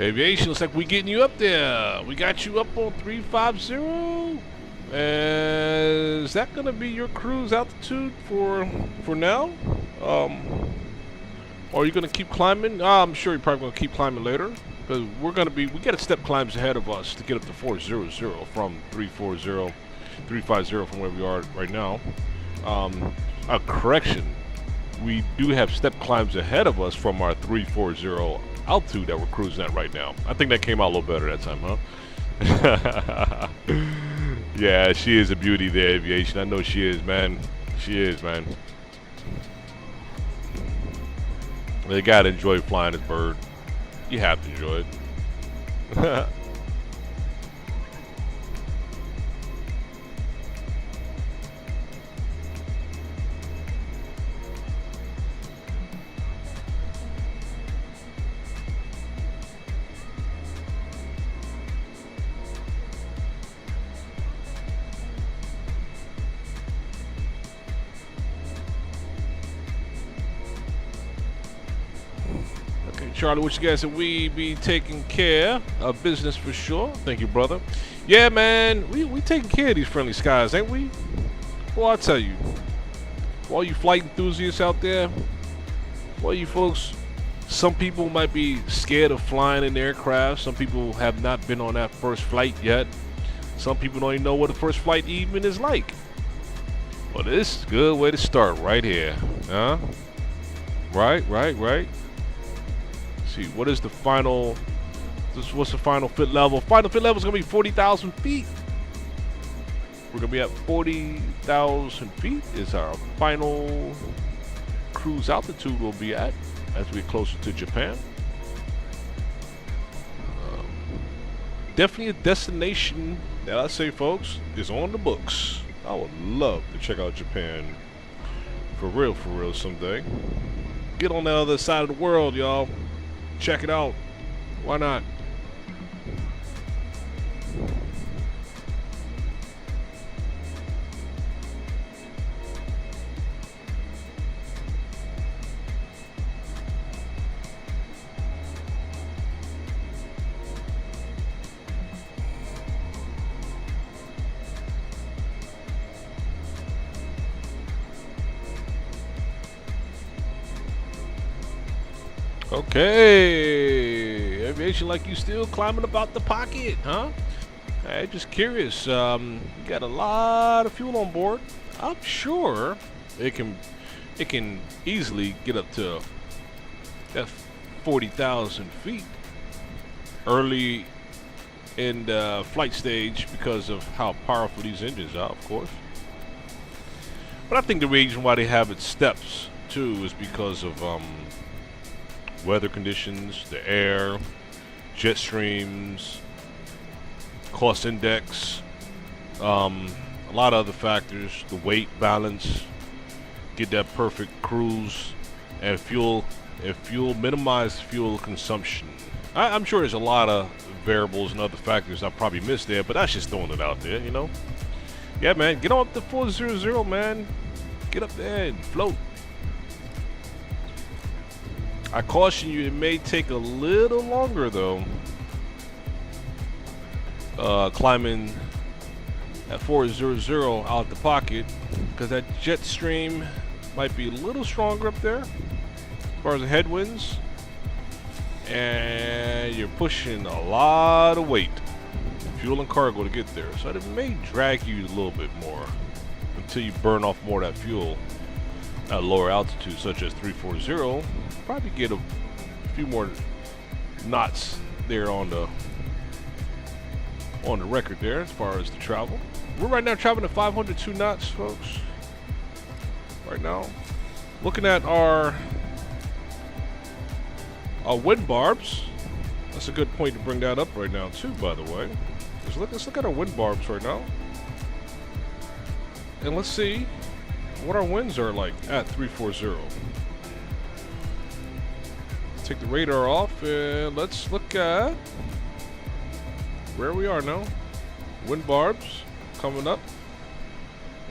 S3: Aviation, looks like we getting you up there. We got you up on 350. And is that gonna be your cruise altitude for now? Or are you gonna keep climbing? I'm sure you're probably gonna keep climbing later, because we got step climbs ahead of us to get up to 400 from 340, 350 from where we are right now. A correction, we do have step climbs ahead of us from our 340 altitude that we're cruising at right now. I think that came out a little better that time, huh? Yeah, she is a beauty there, Aviation. I know she is, man. She is, man. They gotta enjoy flying this bird. You have to enjoy it. Charlie, what you guys said? We be taking care of business for sure. Thank you, brother. Yeah, man, we taking care of these friendly skies, ain't we? Well, I'll tell you, for all you flight enthusiasts out there, well, you folks, some people might be scared of flying in aircraft. Some people have not been on that first flight yet. Some people don't even know what the first flight even is like. Well, this is a good way to start right here, huh? Right. See, what is the final? What's the final fit level? Final fit level is gonna be 40,000 feet. We're gonna be at 40,000 feet. Is our final cruise altitude will be at as we get closer to Japan. Definitely a destination that I say, folks, is on the books. I would love to check out Japan for real someday. Get on the other side of the world, y'all. Check it out. Why not? Okay, aviation like you still climbing about the pocket, huh? Hey, just curious. You got a lot of fuel on board. I'm sure it can easily get up to that 40,000 feet early in the flight stage because of how powerful these engines are, of course. But I think the reason why they have its steps too is because of weather conditions, the air, jet streams, cost index, a lot of other factors, the weight balance, get that perfect cruise, and minimize fuel consumption. I'm sure there's a lot of variables and other factors I probably missed there, but that's just throwing it out there, you know. Yeah, man, get on up to 400, man. Get up there and float. I caution you, it may take a little longer though, climbing at 400 out the pocket, because that jet stream might be a little stronger up there as far as the headwinds, and you're pushing a lot of weight, fuel and cargo to get there, so it may drag you a little bit more until you burn off more of that fuel at lower altitude, such as 340. Probably get a few more knots there on the record there as far as the travel. We're right now traveling at 502 knots, folks. Right now, looking at our wind barbs. That's a good point to bring that up right now too, by the way. Let's look at our wind barbs right now, and let's see what our winds are like at 340. Take the radar off and let's look at where we are now. Wind barbs coming up.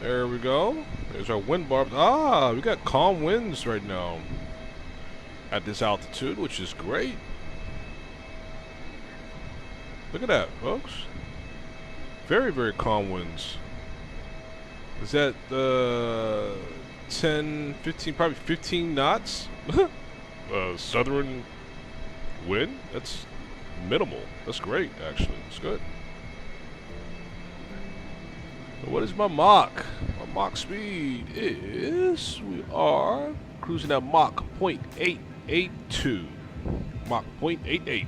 S3: There we go. There's our wind barbs. Ah, we got calm winds right now at this altitude, which is great. Look at that, folks. Very, very calm winds. Is that 10, 15, probably 15 knots? Southern wind? That's minimal. That's great, actually. It's good. What is my Mach? My Mach speed is, we are cruising at Mach 0.882. Mach 0.88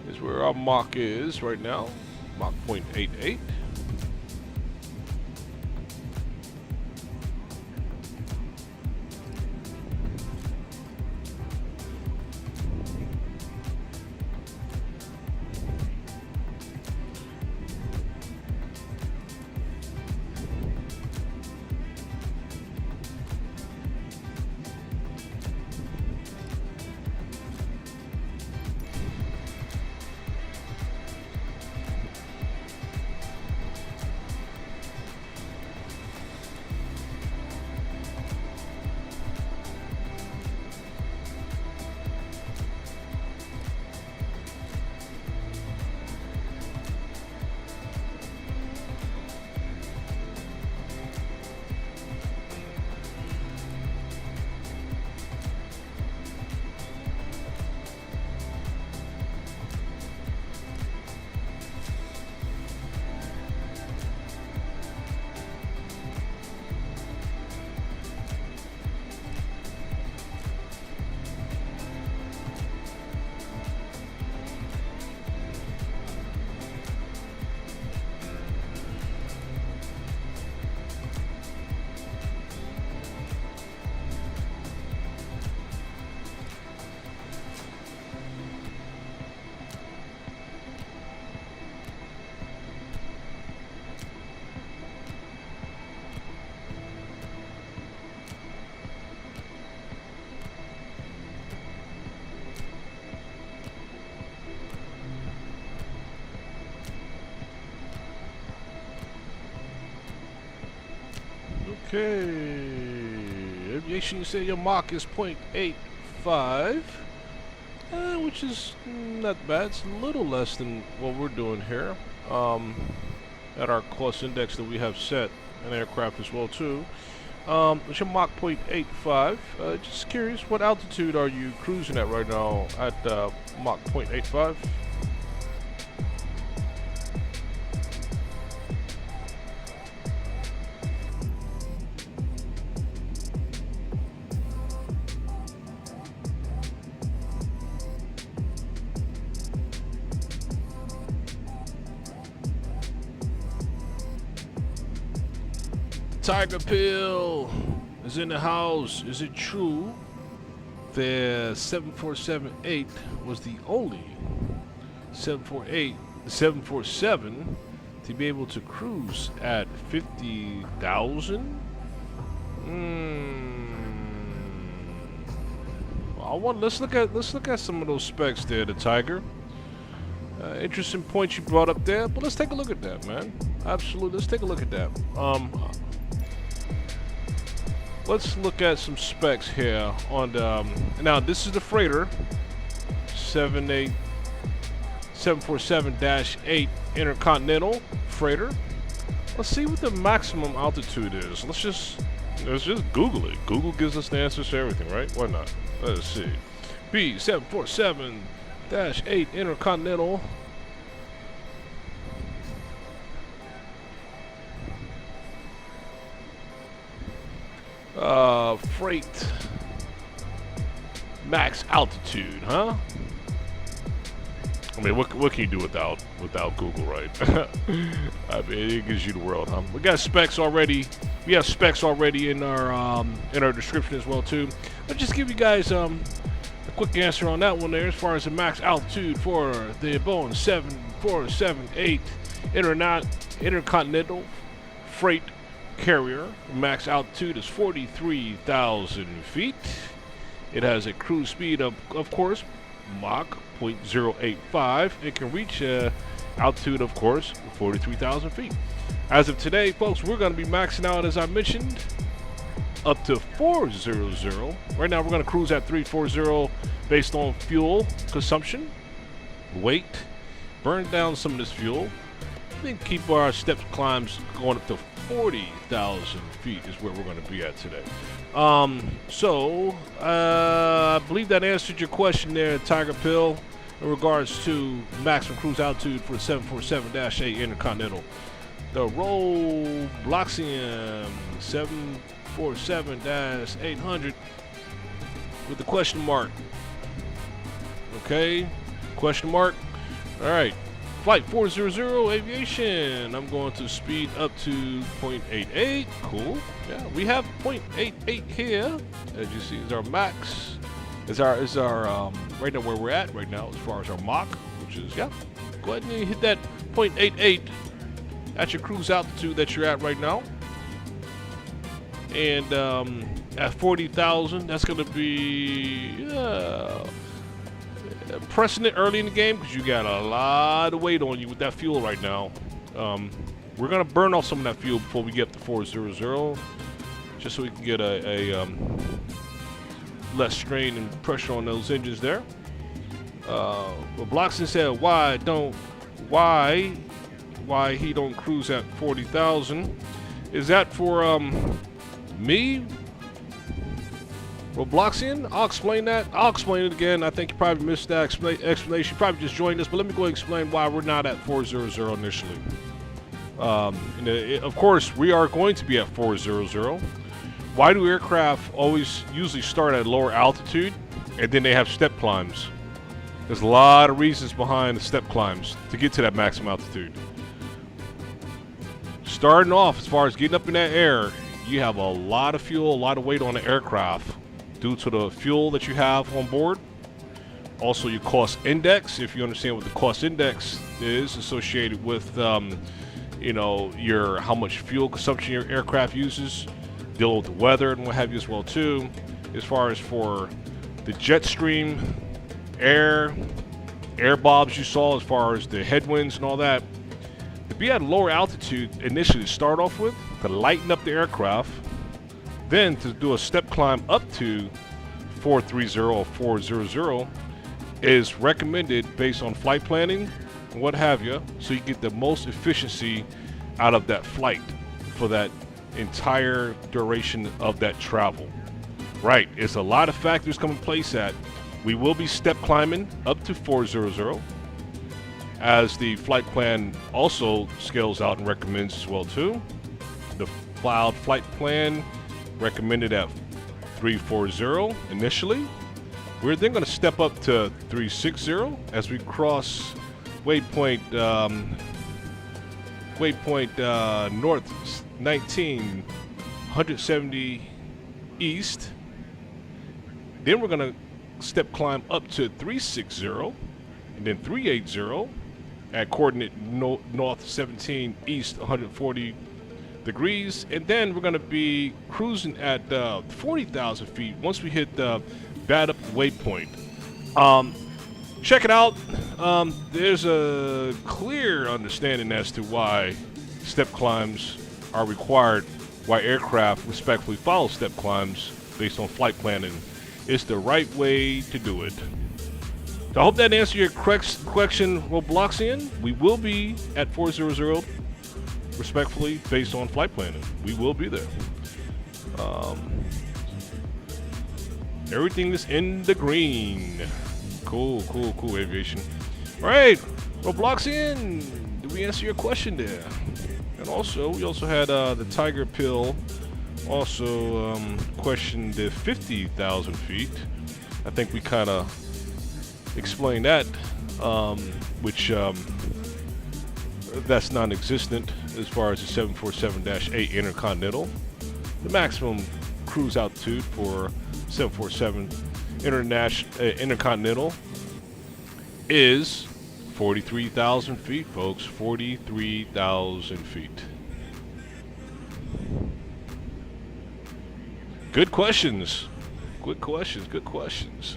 S3: is where our Mach is right now. Mach 0.88. Okay. Aviation, you say your Mach is 0.85, which is not bad. It's a little less than what we're doing here. At our cost index that we have set in aircraft as well too. It's your Mach 0.85. Just curious, what altitude are you cruising at right now at Mach 0.85? Tiger Pill is in the house. Is it true the 747-8 was the only 747 to be able to cruise at 50,000? Let's look at some of those specs there, the Tiger. Interesting point you brought up there, but let's take a look at that, man. Absolutely, let's take a look at that. Let's look at some specs here on the, now this is the freighter, 747-8 Intercontinental freighter. Let's see what the maximum altitude is. Let's just Google it. Google gives us the answers to everything, right? Why not? Let's see. B747-8 Intercontinental. Freight max altitude, huh? I mean, what can you do without Google, right? I mean, it gives you the world, huh? We got specs already. We have specs already in our description as well too. Let's just give you guys a quick answer on that one there, as far as the max altitude for the Boeing 747-8 Intercontinental freight carrier. Max altitude is 43,000 feet. It has a cruise speed of course, Mach 0.085. It can reach altitude, of course, 43,000 feet. As of today, folks, we're going to be maxing out, as I mentioned, up to 400. Right now, we're going to cruise at 340 based on fuel consumption, weight, burn down some of this fuel, then keep our step climbs going up to 40,000 feet is where we're going to be at today. I believe that answered your question there, Tiger Pill, in regards to maximum cruise altitude for the 747-8 Intercontinental. The Robloxian 747-800 with the question mark. Okay, question mark. All right. Flight 400 aviation. I'm going to speed up to 0.88. Cool. Yeah, we have 0.88 here. As you see, is our max. Is our right now where we're at right now as far as our Mach, which is, yeah. Go ahead and hit that 0.88 at your cruise altitude that you're at right now. And at 40,000, that's going to be precedent early in the game, because you got a lot of weight on you with that fuel right now. We're going to burn off some of that fuel before we get up to 400, just so we can get a less strain and pressure on those engines there. But Bloxton said, why he don't cruise at 40,000? Is that for me? Robloxian? I'll explain that. I'll explain it again. I think you probably missed that explanation. You probably just joined us, but let me go and explain why we're not at 400 initially. Of course, we are going to be at 400. Why do aircraft usually start at lower altitude and then they have step climbs? There's a lot of reasons behind the step climbs to get to that maximum altitude. Starting off, as far as getting up in that air, you have a lot of fuel, a lot of weight on the aircraft due to the fuel that you have on board. Also, your cost index, if you understand what the cost index is associated with, how much fuel consumption your aircraft uses, dealing with the weather and what have you as well too. As far as for the jet stream, air bobs you saw, as far as the headwinds and all that, to be at a lower altitude initially to start off with, to lighten up the aircraft, Then to do a step climb up to 430 or 400 is recommended based on flight planning and what have you, so you get the most efficiency out of that flight for that entire duration of that travel. Right, it's a lot of factors come in place that we will be step climbing up to 400, as the flight plan also scales out and recommends as well too. The cloud flight plan recommended at 340 initially. We're then going to step up to 360 as we cross waypoint north 19, 170 east. Then we're going to step climb up to 360 and then 380 at coordinate north 17 east 140 degrees, and then we're going to be cruising at 40,000 feet once we hit the bad up waypoint. Check it out. There's a clear understanding as to why step climbs are required, why aircraft respectfully follow step climbs based on flight planning. It's the right way to do it. So I hope that answered your question, Robloxian. We will be at 400 respectfully based on flight planning. We will be there. Everything is in the green. Cool aviation. All right, Robloxian, did we answer your question there? And also, we also had the Tiger Pill also questioned the 50,000 feet. I think we kind of explained that, which that's non-existent as far as the 747-8 Intercontinental. The maximum cruise altitude for 747 Intercontinental is 43,000 feet, folks. 43,000 feet. Good questions. Good questions.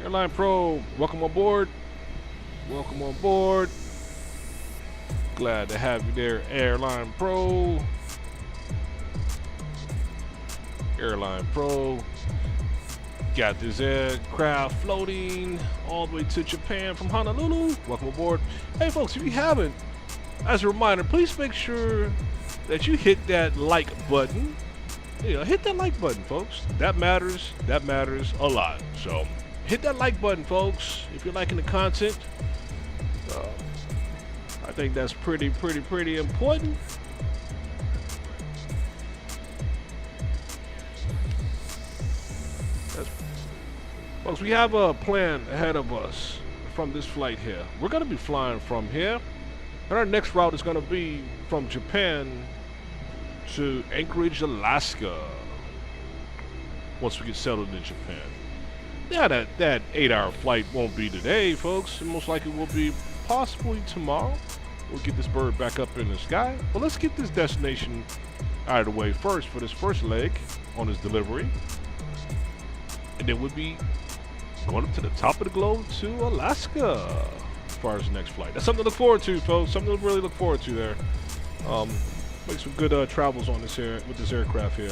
S3: Airline Pro, welcome aboard. Glad to have you there, Airline Pro. Got this aircraft floating all the way to Japan from Honolulu. Welcome aboard. Hey folks, if you haven't, as a reminder, please make sure that you hit that like button hit that like button, folks. That matters. That matters a lot. So hit that like button, folks, if you're liking the content. I think that's pretty important. Folks, we have a plan ahead of us from this flight here. We're going to be flying from here, and our next route is going to be from Japan to Anchorage, Alaska. Once we get settled in Japan. Yeah, that 8-hour flight won't be today, folks. Most likely will be possibly tomorrow. We'll get this bird back up in the sky. But let's get this destination out of the way first for this first leg on this delivery. And then we'll be going up to the top of the globe to Alaska as far as the next flight. That's something to look forward to, folks. Something to really look forward to there. Make some good travels on this here with this aircraft here.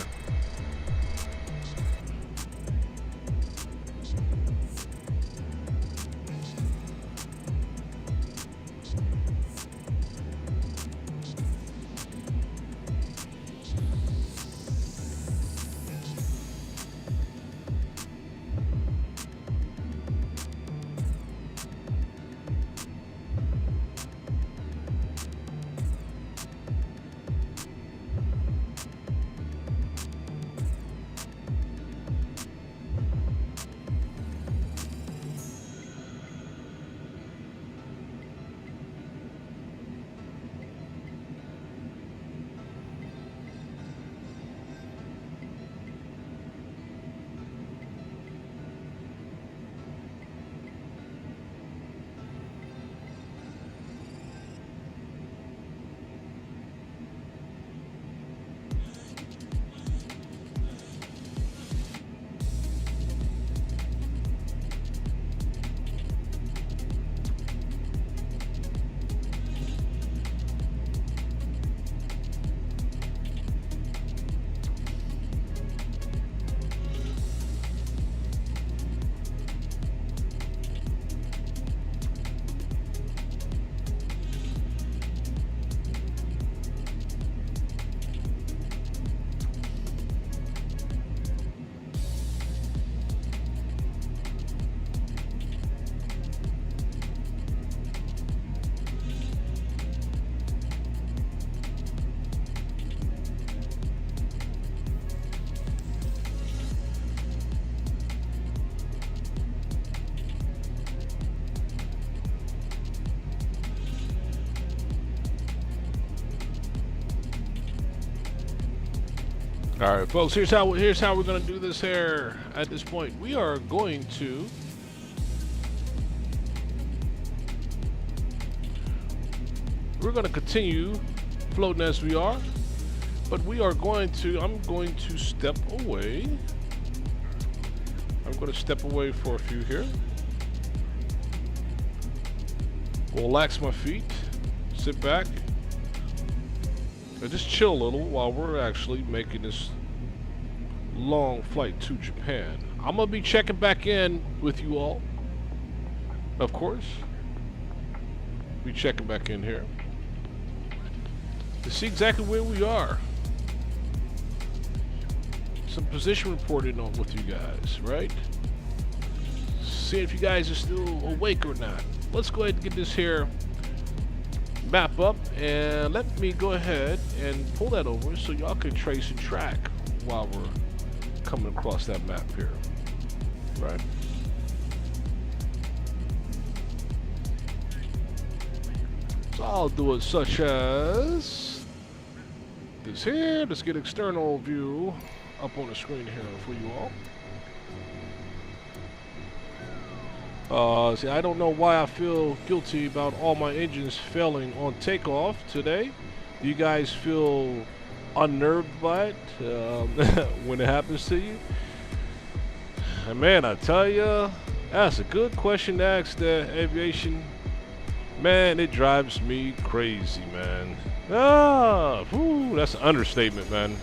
S3: All right, folks. Here's how we're gonna do this here. At this point, we are going to continue floating as we are, but we are going to. I'm going to step away. I'm going to step away for a few here. Relax my feet. Sit back. Just chill a little while we're actually making this long flight to Japan. I'm gonna be checking back in with you all, of course. Be checking back in here to see exactly where we are. Some position reporting on with you guys, right? See if you guys are still awake or not. Let's go ahead and get this here map up, and let me go ahead and pull that over so y'all can trace and track while we're coming across that map here, right? So I'll do it such as this here. Let's get external view up on the screen here for you all. See, I don't know why I feel guilty about all my engines failing on takeoff today. Do you guys feel unnerved by it when it happens to you? And man, I tell you, that's a good question to ask the aviation. Man, it drives me crazy, man. That's an understatement, man.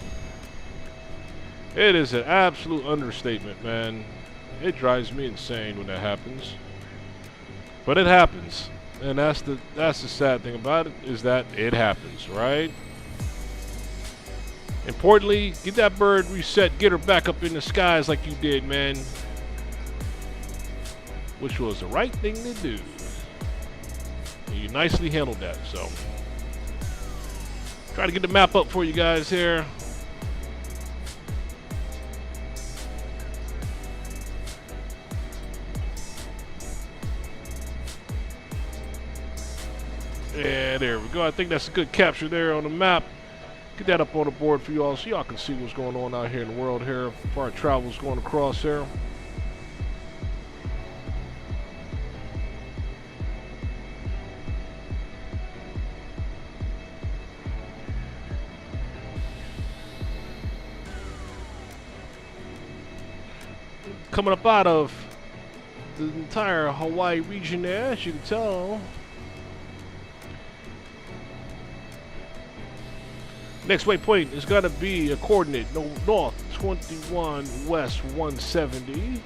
S3: It is an absolute understatement, man. It drives me insane when that happens. But it happens. And that's the sad thing about it, is that it happens, right? Importantly, get that bird reset, get her back up in the skies like you did, man. Which was the right thing to do. And you nicely handled that, so. Try to get the map up for you guys here. Yeah, there we go. I think that's a good capture there on the map. Get that up on the board for y'all so y'all can see what's going on out here in the world here. As far as travel's going across here. Coming up out of the entire Hawaii region there, as you can tell. Next waypoint is going to be a coordinate north 21, west 170.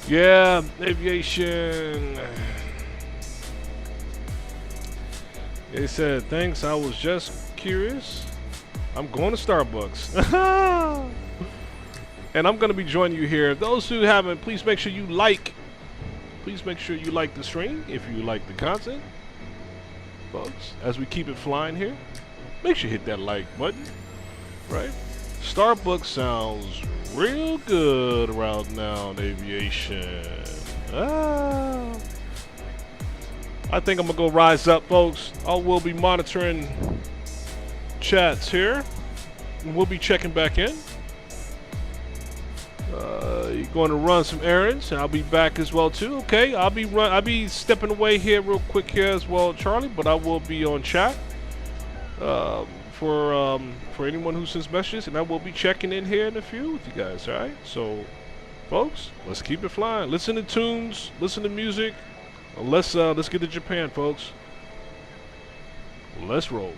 S3: Yeah, aviation. They said, thanks, I was just curious. I'm going to Starbucks. And I'm going to be joining you here. Those who haven't, please make sure you like. Please make sure you like the stream if you like the content. Folks, as we keep it flying here, make sure you hit that like button. Right? Starbucks sounds real good around now in aviation. I think I'm going to go rise up, folks. I will be monitoring chats here. And we'll be checking back in. You're going to run some errands. I'll be back as well too. Okay, I'll be stepping away here real quick here as well, Charlie. But I will be on chat for anyone who sends messages, and I will be checking in here in a few with you guys. All right. So, folks, let's keep it flying. Listen to tunes. Listen to music. Let's get to Japan, folks. Let's roll.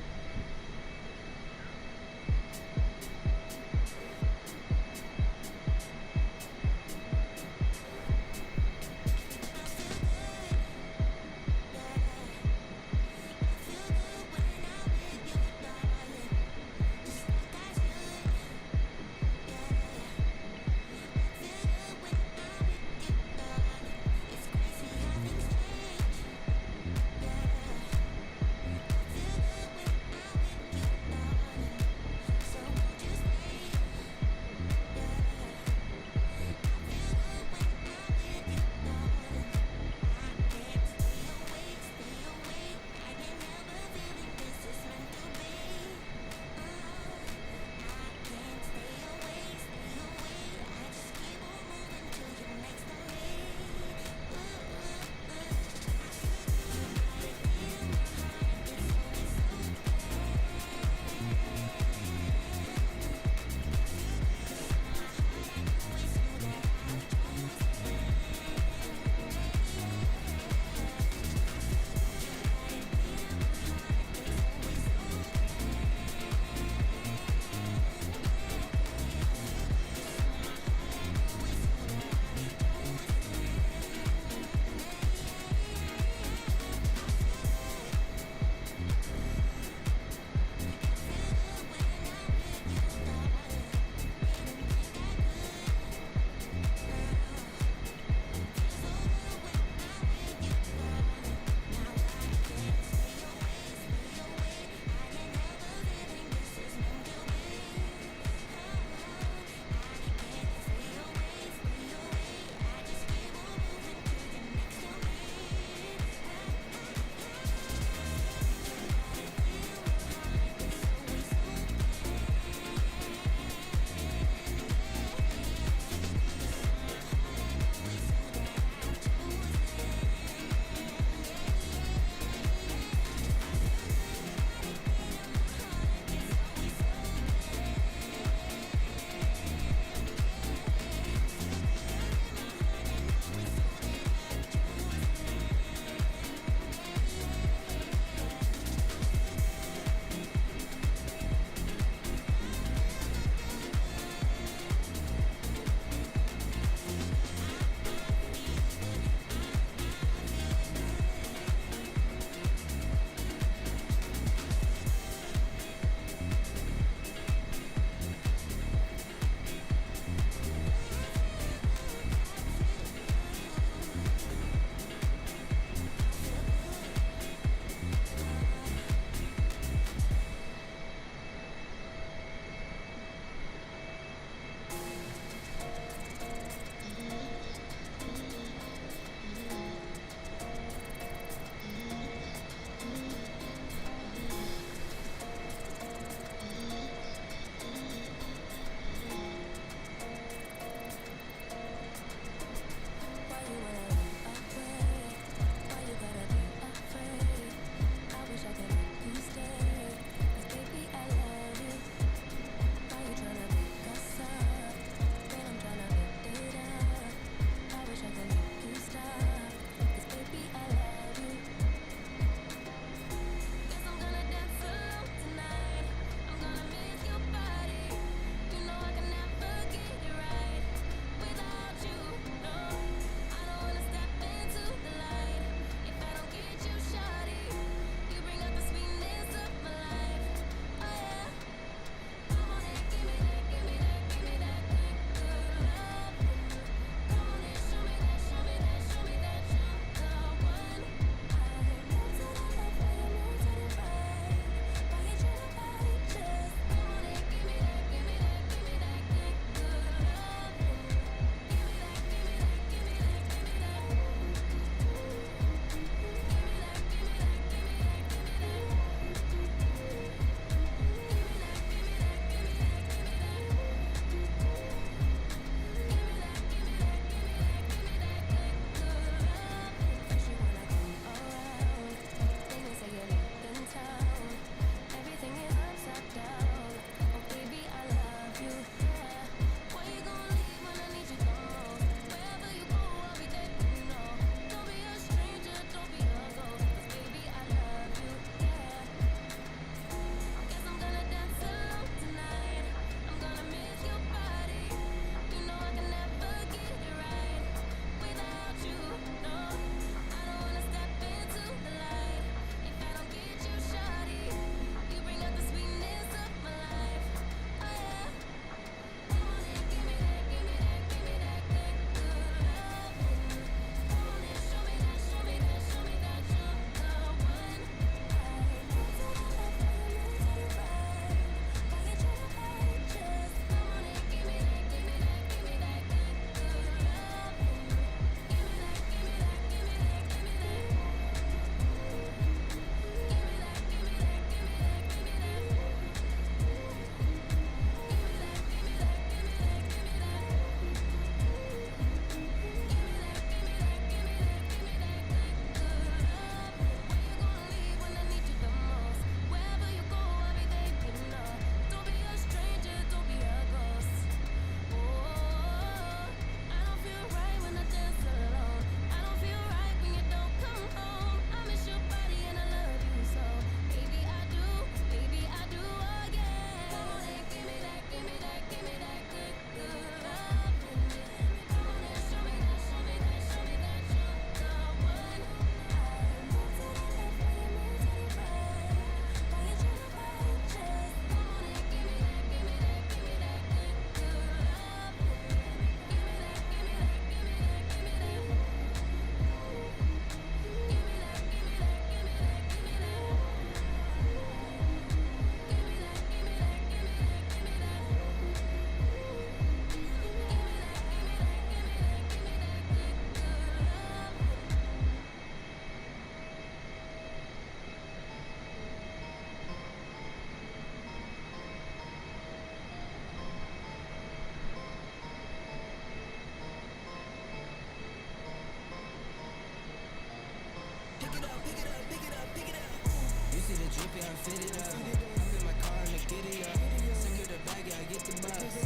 S2: drip, yeah, I'm fitted up. Hop in my car and I get it up. Secure the bag, yeah, I get the bus.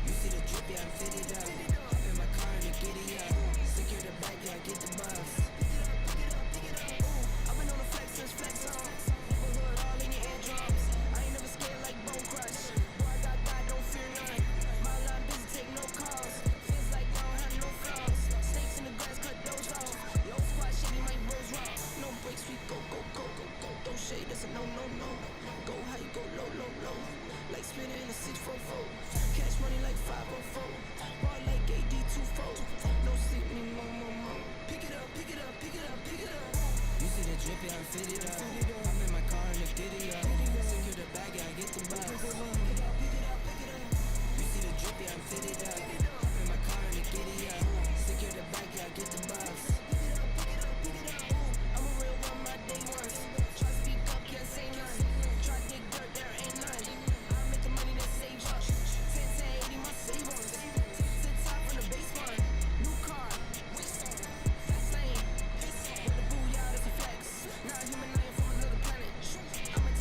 S2: You see the drip, yeah, I'm fitted up. Hop in my car and I get it up. Secure the bag, yeah, I get the bus. I've been on the flex since flex on. Neighborhood all in your eardrums. I ain't never scared like Bone Crush. Boy, I got God, don't fear none. My line busy, take no calls. Feels like I don't have no flaws. Snakes in the grass, cut those off. Yo, squad shady, my bros raw. No breaks, we go, go, go, go, go. Don't shade, that's a no, no, no. Go high, go low, low, low. Like spinning in a 644. Cash money like 504. Ball like AD24. No sleep, need more, more, more. Pick it up, pick it up, pick it up, pick it up. You see the drip, yeah, I'm fitted up. I'm in my car and I get it up. Secure the bag, yeah, I get the bus. Pick it up, pick it up, pick it up. You see the drip, yeah, I'm fitted up. I'm in my car and I get it up. Secure the bag, yeah, I get the bus. Pick it up, pick it up, pick it up. I'm a real one, my day ones. Try speak up, can't say none. Try dig dirt, there ain't none. I make the money that save up. 10 to 80, my savings. Tip to top from the base one. New car, fast lane. With the booyah, that's a flex. Not human, I am from another planet. I'ma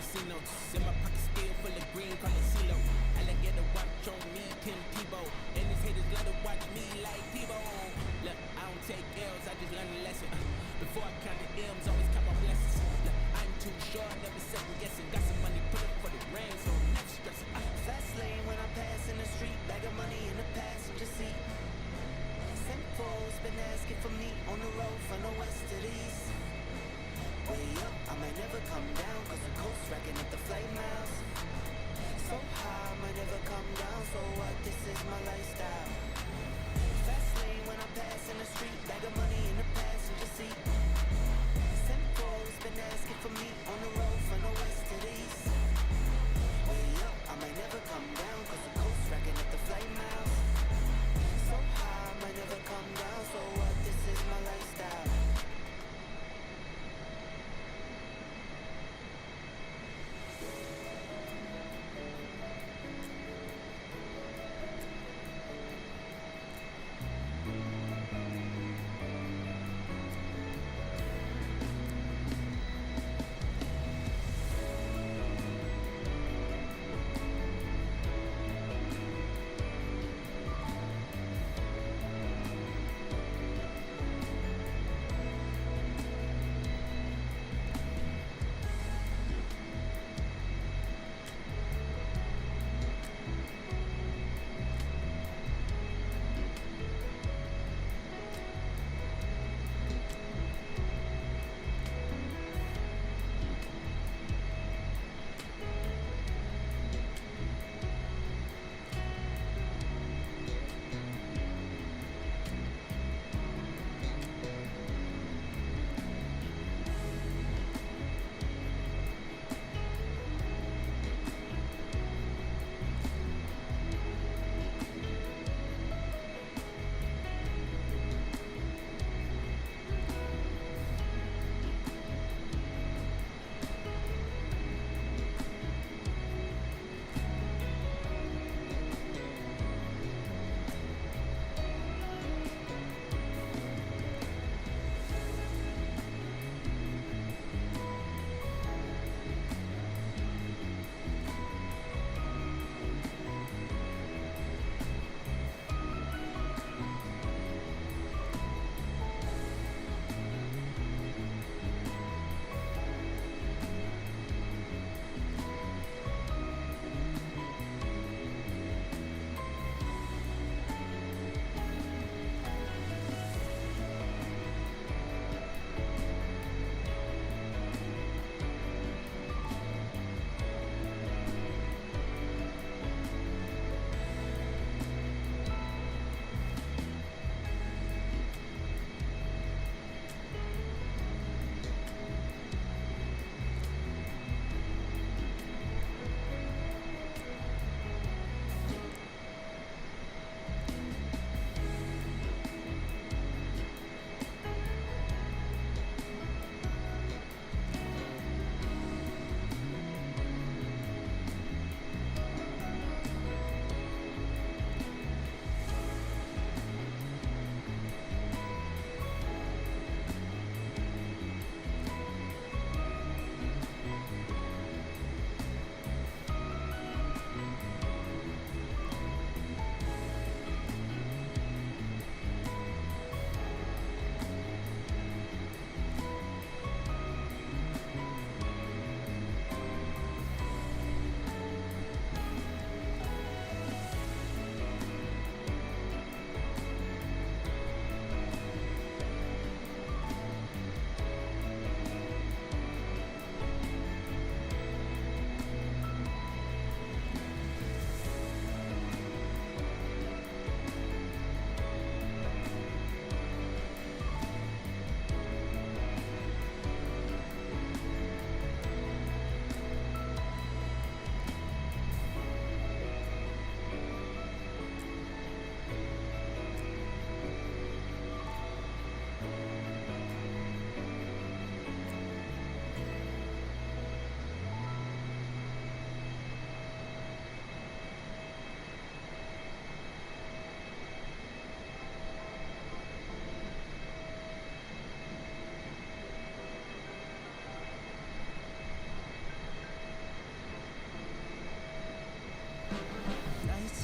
S4: casinos. In my pocket still full of green, call it CeeLo. Alligator watch on me, Tim Tebow. And these haters love to watch me like T-Bone. Look, I don't take L's, I just learn a lesson. Before I count the M's, always count my blessings. Look, I'm too sure, never second guessing. Got some money, put up for the rain, so never stressing.
S2: Fast lane when I'm passing the street, bag of money in the passenger seat. Simcoe's been asking for me on the road from the west to the east. Way up, I might never come down, cause the coast racking up the flight miles. So high, I might never come down, so what, this is my lifestyle. Fast lane when I'm passing the street, bag of money in the passenger seat. Simcoe's been asking for me on the road from the west to the east. Way up, I might never come down, cause the coast racking up the flight miles. So high, I might never come down, so what, this is my lifestyle.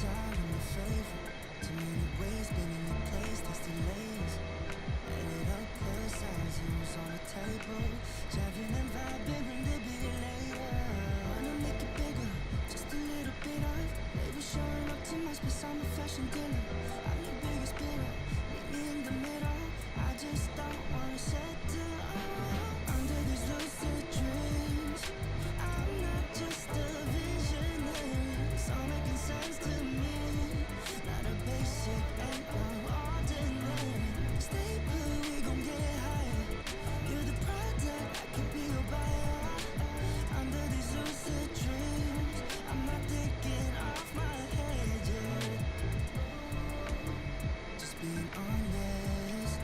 S2: time in my favor. Too many ways, been in the place, there's delays. Add it up, plus size zeros on the table. Driving and vibing, bring the beer later. Wanna make it bigger, just a little bit of. Maybe showing up to my space, I'm a fashion dealer. I'm your biggest bidder, meet me in the middle. I just don't wanna settle under these lucid dreams. I'm not just a visionary, it's all making sense to me. Not a basic and ordinary. Stay put, we gon' get higher. You're the product, I could be your buyer. Under these lucid dreams, I'm not thinking off my head yet. Just being honest,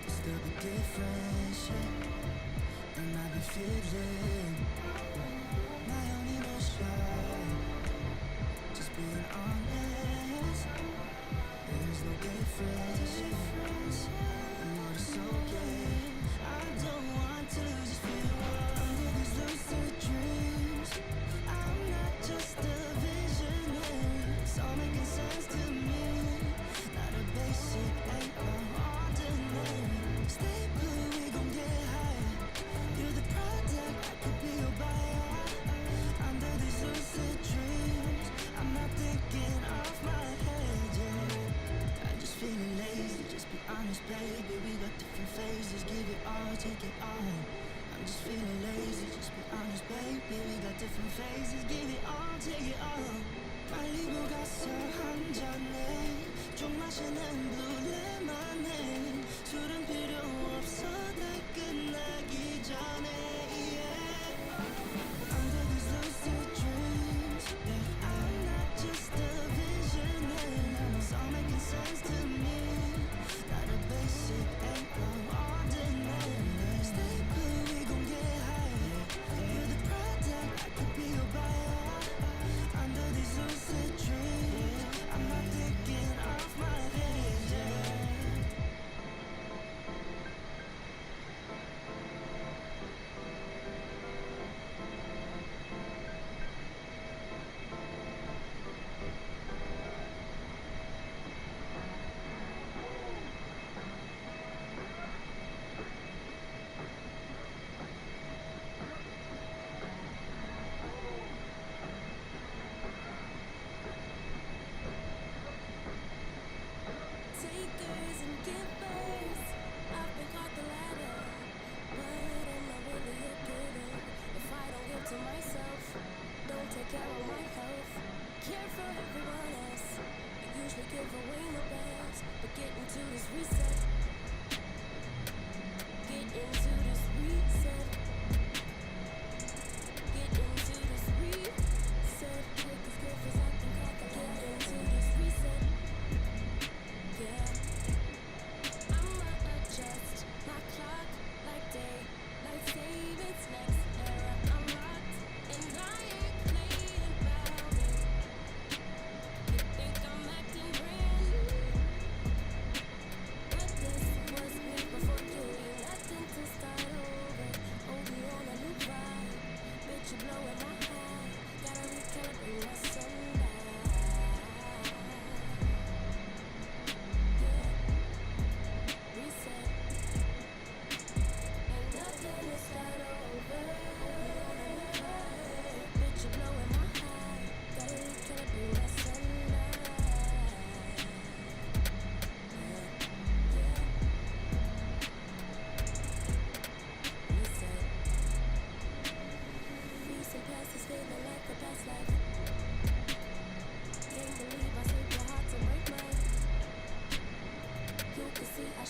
S2: still the difference, yeah. And I be feeling my own emotion. Just being honest, there's no difference. I know it's okay. I don't want to just feel under these lucid dreams. I'm not just a visionary, it's all making sense to me. Not a basic and ordinary. Stay put, we gon' get higher. You're the product, I could be your buyer. Under these lucid dreams, I'm not thinking off my head, yeah. I'm just feeling lazy, just be honest, baby. We got different phases, give it all, take it all. I'm just feeling lazy, just be honest, baby. We got different phases, give it all, take it all. 말리고 가서 한 잔에 좀 마시는 blue lemonade. 술은 필요 없어, 다 끝나기 전에, yeah. Under these lucid dreams, yeah. I'm not just a visionary, it's all making sense to me. Not a basic and ordinary. Stay put, we gon' get higher. You're the product, I could be your buyer. Under these lucid dreams, I'm not thinking off my head, yeah.
S5: Takers and givers, I've been caught the latter, but I'm not really a giver. If I don't give to myself, don't take care of my health, care for everyone else, I usually give away my best, but get into this reset, get into this reset, get into this reset, takers, givers, I've been caught the latter, get into this reset. Yeah, I'ma adjust my clock like daylight savings next era unlocked, and I ain't playing about it. You think I'm acting brand new, but this was me before you. Nothing to start over. Oh, we on a new vibe, bitch, you blowing my high. Gotta recalibrate my sunlight.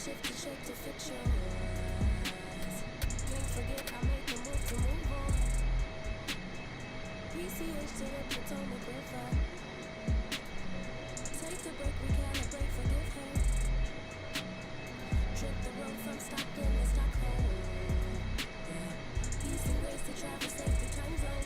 S5: Shift shape to fit yours. Can't forget I make a move to move on. PCH to the Potomac River. Take a break, recalibrate, forgive her. Trip the road from Stockton to Stockholm. Yeah. Peace and grace to travel safety time zone.